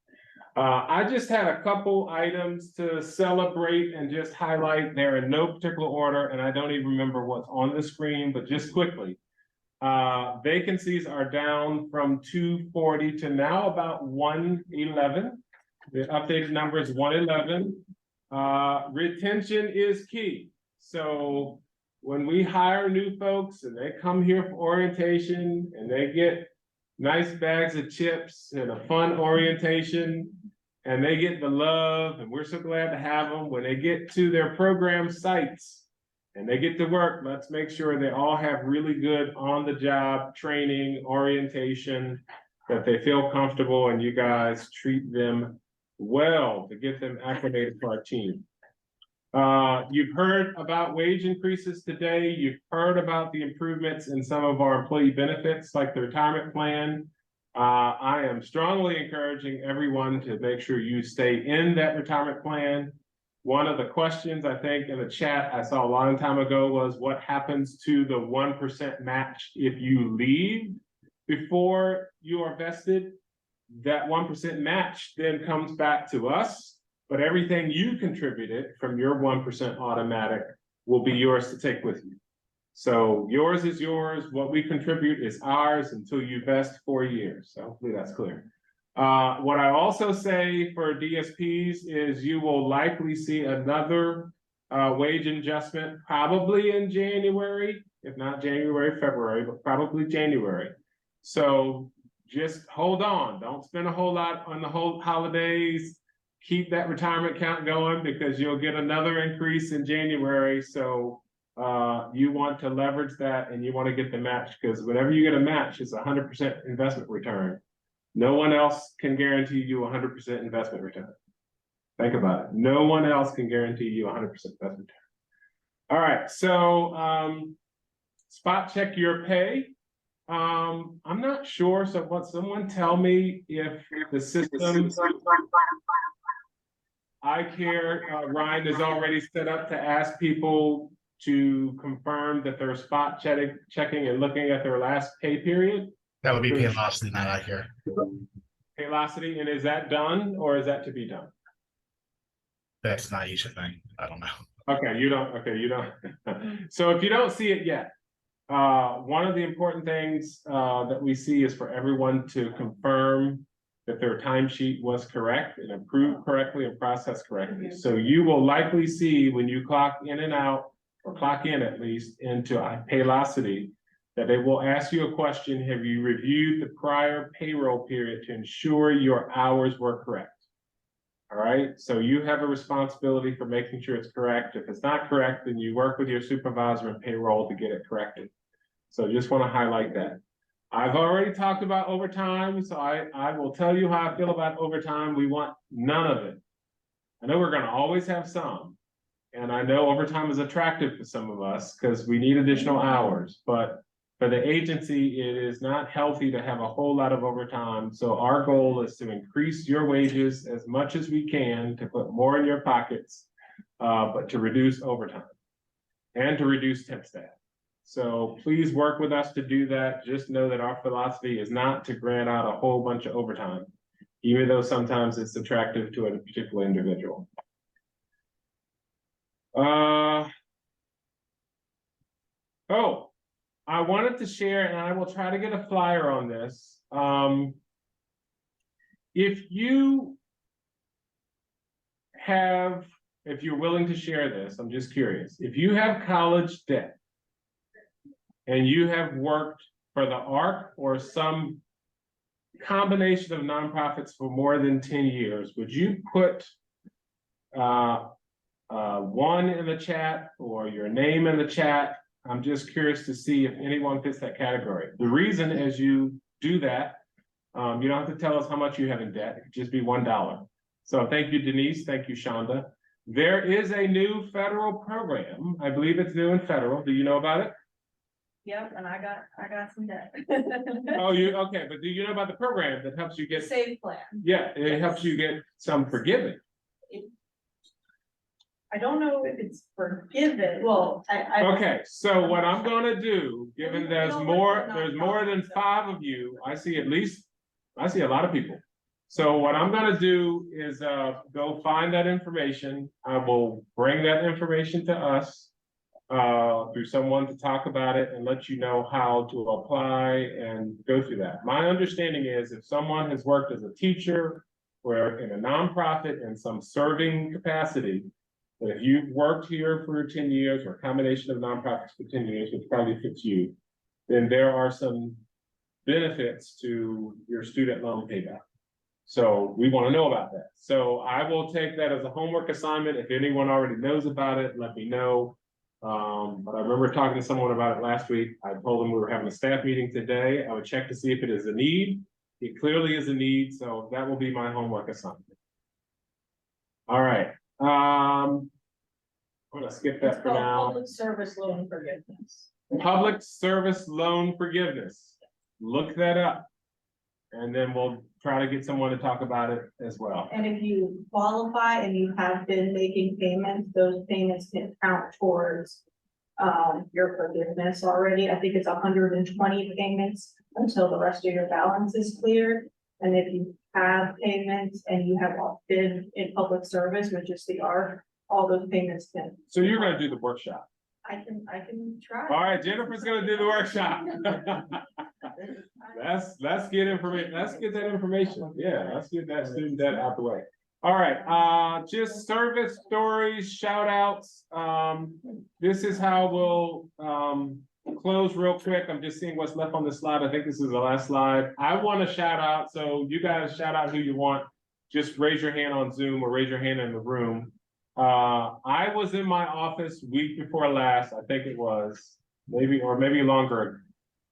I just had a couple items to celebrate and just highlight. They're in no particular order, and I don't even remember what's on the screen, but just quickly. Vacancies are down from 240 to now about 111. The updated number is 111. Retention is key. So when we hire new folks and they come here for orientation and they get nice bags of chips and a fun orientation and they get the love, and we're so glad to have them, when they get to their program sites and they get to work, let's make sure they all have really good on-the-job training, orientation, that they feel comfortable, and you guys treat them well to get them acclimated to our team. You've heard about wage increases today. You've heard about the improvements in some of our employee benefits, like the retirement plan. I am strongly encouraging everyone to make sure you stay in that retirement plan. One of the questions I think in the chat I saw a long time ago was what happens to the 1% match if you leave before you are vested? That 1% match then comes back to us, but everything you contributed from your 1% automatic will be yours to take with you. So yours is yours. What we contribute is ours until you vest 4 years. So hopefully that's clear. What I also say for DSPs is you will likely see another wage adjustment probably in January, if not January, February, but probably January. So just hold on. Don't spend a whole lot on the whole holidays. Keep that retirement count going because you'll get another increase in January. So you want to leverage that and you want to get the match, because whenever you get a match, it's 100% investment return. No one else can guarantee you 100% investment return. Think about it. No one else can guarantee you 100% investment return. All right, so spot check your pay. I'm not sure, so what someone tell me if the system iCare, Ryan is already set up to ask people to confirm that they're spot checking and looking at their last pay period. That would be Paylocity, not iCare. Paylocity, and is that done or is that to be done? That's not each thing. I don't know. Okay, you don't. Okay, you don't. So if you don't see it yet, one of the important things that we see is for everyone to confirm that their timesheet was correct and approved correctly and processed correctly. So you will likely see when you clock in and out, or clock in at least, into Paylocity, that they will ask you a question: have you reviewed the prior payroll period to ensure your hours were correct? All right, so you have a responsibility for making sure it's correct. If it's not correct, then you work with your supervisor and payroll to get it corrected. So just want to highlight that. I've already talked about overtime, so I will tell you how I feel about overtime. We want none of it. I know we're going to always have some, And I know overtime is attractive for some of us because we need additional hours, but for the agency, it is not healthy to have a whole lot of overtime. So our goal is to increase your wages as much as we can to put more in your pockets, but to reduce overtime and to reduce temp staff. So please work with us to do that. Just know that our philosophy is not to grant out a whole bunch of overtime, even though sometimes it's attractive to a particular individual. Oh, I wanted to share, and I will try to get a flyer on this. If you're willing to share this, I'm just curious. If you have college debt and you have worked for the ARC or some combination of nonprofits for more than 10 years, would you put one in the chat or your name in the chat? I'm just curious to see if anyone fits that category. The reason as you do that, you don't have to tell us how much you have in debt. It could just be $1. So thank you, Denise. Thank you, Shonda. There is a new federal program. I believe it's new and federal. Do you know about it? Yep, and I got some debt. Oh, okay, but do you know about the program that helps you get Save plan. Yeah, it helps you get some forgiven. I don't know if it's forgiven. Well, I Okay, so what I'm gonna do, given there's more than 5 of you, I see a lot of people. So what I'm gonna do is go find that information. I will bring that information to us through someone to talk about it and let you know how to apply and go through that. My understanding is if someone has worked as a teacher or in a nonprofit in some serving capacity, that if you've worked here for 10 years or a combination of nonprofits for 10 years, which probably fits you, then there are some benefits to your student loan payback. So we want to know about that. So I will take that as a homework assignment. If anyone already knows about it, let me know. But I remember talking to someone about it last week. I told them we were having a staff meeting today. I would check to see if it is a need. It clearly is a need, so that will be my homework assignment. All right. I'm gonna skip that for now. Public service loan forgiveness. Public service loan forgiveness. Look that up. And then we'll try to get someone to talk about it as well. And if you qualify and you have been making payments, those payments can count towards your forgiveness already. I think it's 120 payments until the rest of your balance is cleared. And if you have payments and you have been in public service, which is the ARC, all those payments can. So you're gonna do the workshop. I can try. All right, Jennifer's gonna do the workshop. Let's get information. Let's get that information. Yeah, let's get that student debt out the way. All right, just service stories, shout outs. This is how we'll close real quick. I'm just seeing what's left on the slide. I think this is the last slide. I want to shout out, so you guys shout out who you want. Just raise your hand on Zoom or raise your hand in the room. I was in my office week before last, I think it was, maybe longer.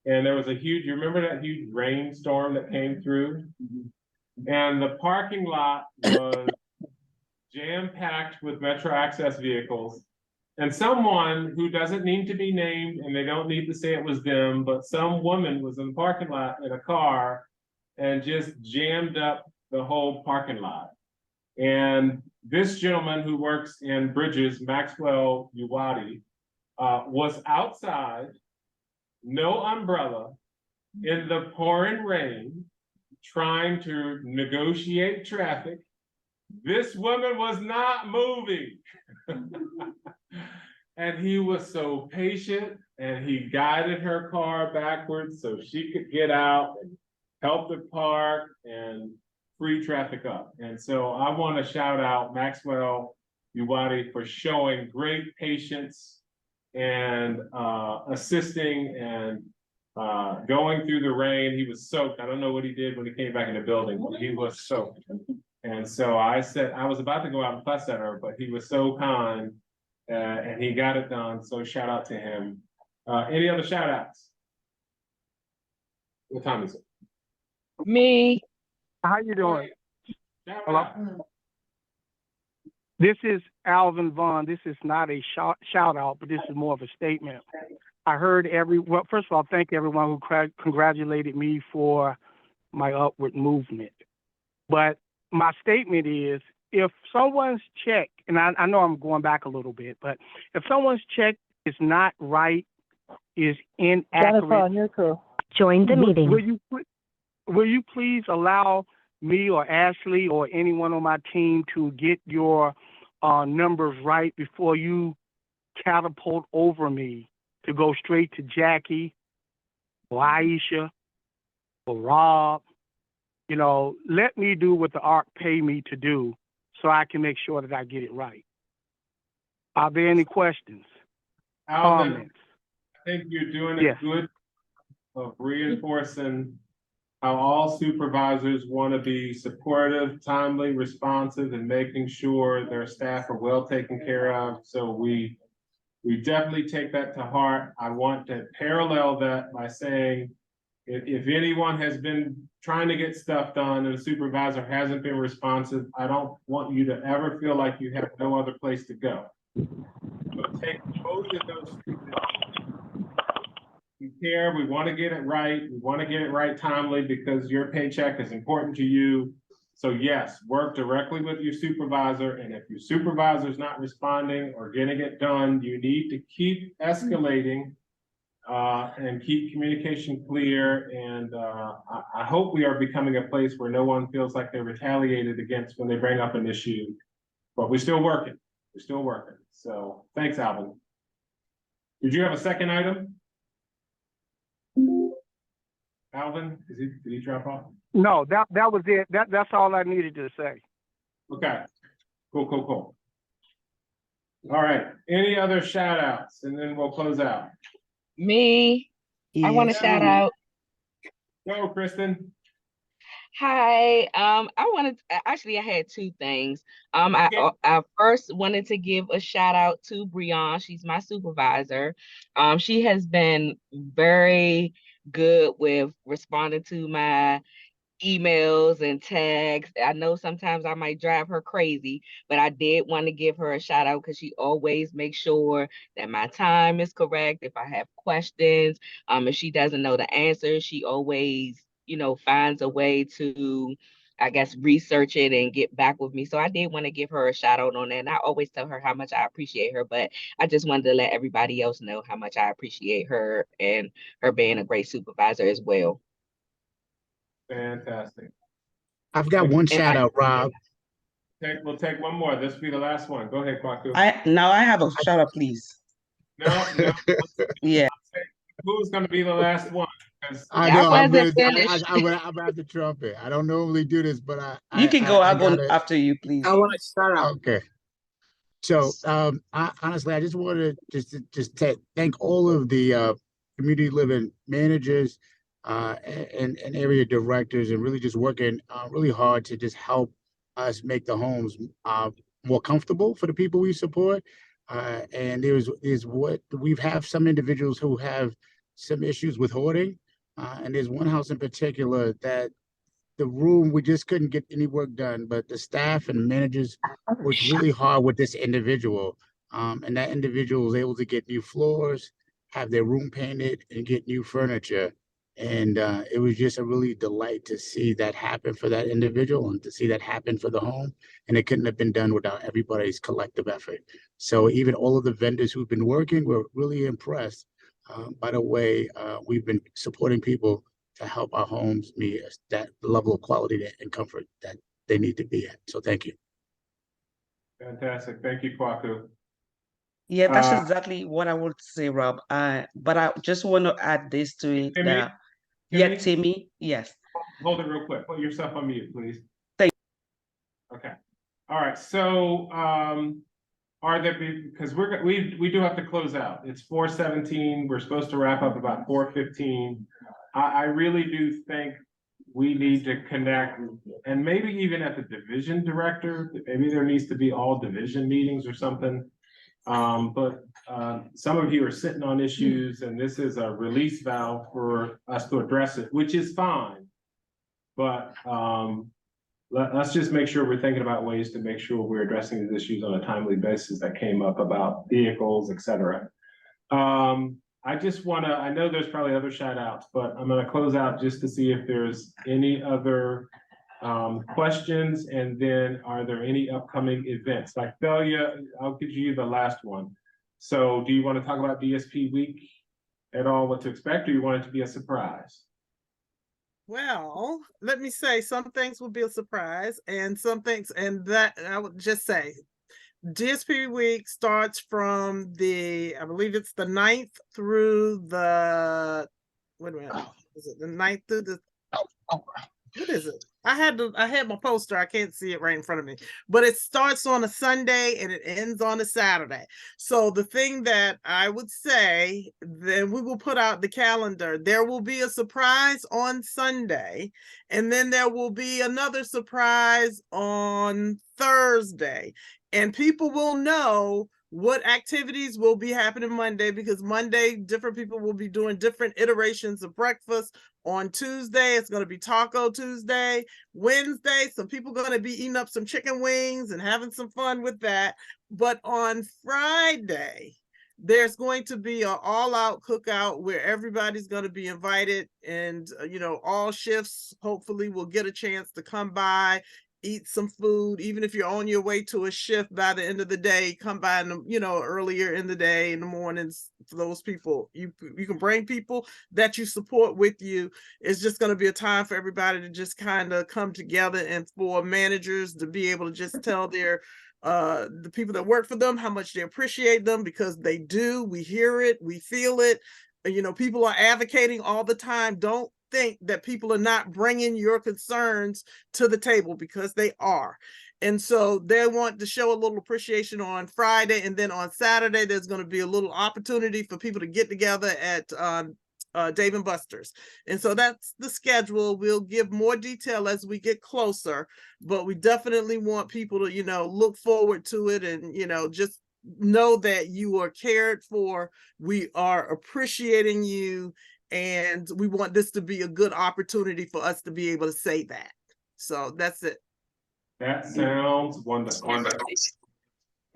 And there was a huge, you remember that huge rainstorm that came through? And the parking lot was jam-packed with Metro Access vehicles. And someone who doesn't need to be named, and they don't need to say it was them, but some woman was in the parking lot in a car and just jammed up the whole parking lot. And this gentleman who works in Bridges, Maxwell Uwadi, was outside, no umbrella, in the pouring rain, trying to negotiate traffic. This woman was not moving. And he was so patient, and he guided her car backwards so she could get out and help her park and free traffic up. And so I want to shout out Maxwell Uwadi for showing great patience and assisting and going through the rain. He was soaked. I don't know what he did when he came back in the building, but he was soaked. And so I said, I was about to go out and fuss at her, but he was so kind and he got it done. So shout out to him. Any other shout outs? What time is it? Me. How you doing? Hello? This is Alvin Vaughn. This is not a shout out, but this is more of a statement. I heard well, first of all, thank everyone who congratulated me for my upward movement. But my statement is, if someone's check, and I know I'm going back a little bit, but if someone's check is not right, is inaccurate, Join the meeting. will you please allow me or Ashley or anyone on my team to get your numbers right before you catapult over me to go straight to Jackie or Aisha or Rob? You know, let me do what the ARC pay me to do so I can make sure that I get it right. Are there any questions? Alvin, Comments? I think you're doing Yes. a good of reinforcing how all supervisors want to be supportive, timely, responsive, and making sure their staff are well taken care of. So we definitely take that to heart. I want to parallel that by saying, if anyone has been trying to get stuff done and a supervisor hasn't been responsive, I don't want you to ever feel like you have no other place to go. So take both of those things. We care, we want to get it right, we want to get it right timely because your paycheck is important to you. So yes, work directly with your supervisor, and if your supervisor is not responding or getting it done, you need to keep escalating and keep communication clear. And I hope we are becoming a place where no one feels like they're retaliated against when they bring up an issue, but we're still working. We're still working. So thanks, Alvin. Did you have a second item? Alvin, did he drop off? No, that was it. That's all I needed to say. Okay, cool. All right, any other shout outs and then we'll close out. Me, I want to shout out. Go, Kristen. Hi, I wanted actually I had two things. I first wanted to give a shout out to Breon. She's my supervisor. She has been very good with responding to my emails and tags. I know sometimes I might drive her crazy, but I did want to give her a shout out because she always makes sure that my time is correct. If I have questions, if she doesn't know the answer, she always, finds a way to, I guess, research it and get back with me. So I did want to give her a shout out on that. And I always tell her how much I appreciate her, but I just wanted to let everybody else know how much I appreciate her and her being a great supervisor as well. Fantastic. I've got one shout out, Rob. We'll take one more. This will be the last one. Go ahead, Kwaku. Now I have a shout out, please. No. Yeah. Who's going to be the last one? I know. I'm gonna have the trumpet. I don't normally do this, but you can go. I'll go after you, please. I want to start out. Okay. So, honestly, I just wanted to thank all of the community living managers and area directors, and really just working really hard to just help us make the homes more comfortable for the people we support. And we have some individuals who have some issues with hoarding. And there's one house in particular that the room, we just couldn't get any work done, but the staff and managers worked really hard with this individual. And that individual was able to get new floors, have their room painted, and get new furniture. And it was just a really delight to see that happen for that individual and to see that happen for the home. And it couldn't have been done without everybody's collective effort. So even all of the vendors who've been working were really impressed by the way we've been supporting people to help our homes meet that level of quality and comfort that they need to be at. So thank you. Fantastic. Thank you, Kwaku. Yeah, that's exactly what I would say, Rob. But I just want to add this to it. Timmy, yes. Hold it real quick. Put yourself on mute, please. Thank you. Okay. All right. So are there, because we do have to close out. It's 4:17. We're supposed to wrap up about 4:15. I really do think we need to connect, and maybe even at the division director, maybe there needs to be all division meetings or something. But some of you are sitting on issues, and this is a release valve for us to address it, which is fine. But let's just make sure we're thinking about ways to make sure we're addressing these issues on a timely basis that came up about vehicles, et cetera. I just want to, I know there's probably other shout outs, but I'm going to close out just to see if there's any other questions, and then are there any upcoming events? Like Thalia, I'll give you the last one. So do you want to talk about DSP week at all, what to expect, or you want it to be a surprise? Well, let me say some things will be a surprise, and some things, and that I would just say DSP week starts from I believe it's the 9th through the, wait a minute, is it the 9th through the, what is it? I had my poster. I can't see it right in front of me, but it starts on a Sunday and it ends on a Saturday. So the thing that I would say, then we will put out the calendar. There will be a surprise on Sunday, and then there will be another surprise on Thursday, and people will know what activities will be happening Monday, because Monday, different people will be doing different iterations of breakfast. On Tuesday, it's going to be Taco Tuesday. Wednesday, some people are going to be eating up some chicken wings and having some fun with that. But on Friday, there's going to be an all-out cookout where everybody's going to be invited, and all shifts hopefully will get a chance to come by, eat some food. Even if you're on your way to a shift, by the end of the day, come by earlier in the day, in the mornings. For those people, you can bring people that you support with you. It's just going to be a time for everybody to just kind of come together, and for managers to be able to just tell their the people that work for them how much they appreciate them, because they do. We hear it, we feel it. People are advocating all the time. Don't think that people are not bringing your concerns to the table, because they are. And so they want to show a little appreciation on Friday, and then on Saturday there's going to be a little opportunity for people to get together at Dave and Buster's. And so that's the schedule. We'll give more detail as we get closer, but we definitely want people to look forward to it, and just know that you are cared for. We are appreciating you, and we want this to be a good opportunity for us to be able to say that. So that's it. That sounds wonderful.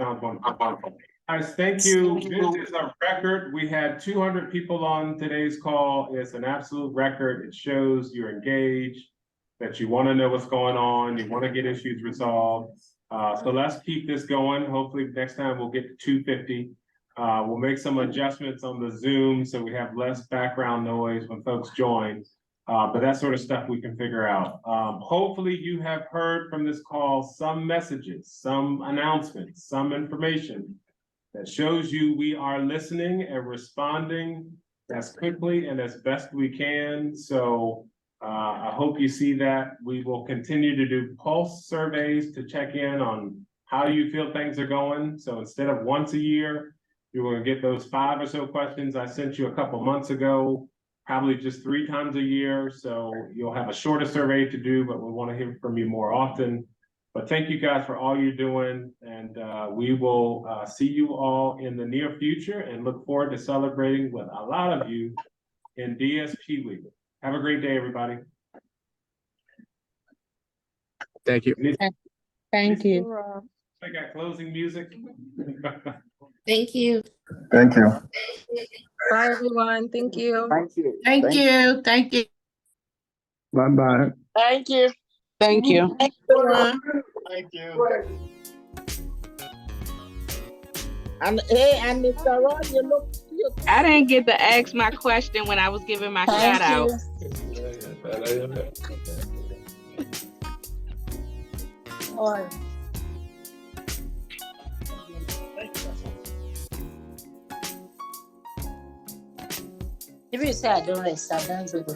Sounds wonderful. Guys, thank you. This is a record. We had 200 people on today's call. It's an absolute record. It shows you're engaged, that you want to know what's going on, you want to get issues resolved. So let's keep this going. Hopefully next time we'll get to 250. We'll make some adjustments on the Zoom so we have less background noise when folks join. But that sort of stuff we can figure out. Hopefully you have heard from this call some messages, some announcements, some information that shows you we are listening and responding as quickly and as best we can. So I hope you see that. We will continue to do pulse surveys to check in on how you feel things are going. So instead of once a year, you're going to get those 5 or so questions I sent you a couple months ago, probably just 3 times a year. So you'll have a shorter survey to do, but we want to hear from you more often. But thank you guys for all you're doing. And we will see you all in the near future, and look forward to celebrating with a lot of you in DSP Week. Have a great day, everybody. Thank you. Thank you. I got closing music. Thank you. Thank you. Bye, everyone. Thank you. Thank you. Thank you. Thank you. Bye-bye. Thank you. Thank you. Thank you. Thank you. And Mr. Ron, you look cute. I didn't get to ask my question when I was giving my shout out. If you say I don't rest, I don't do the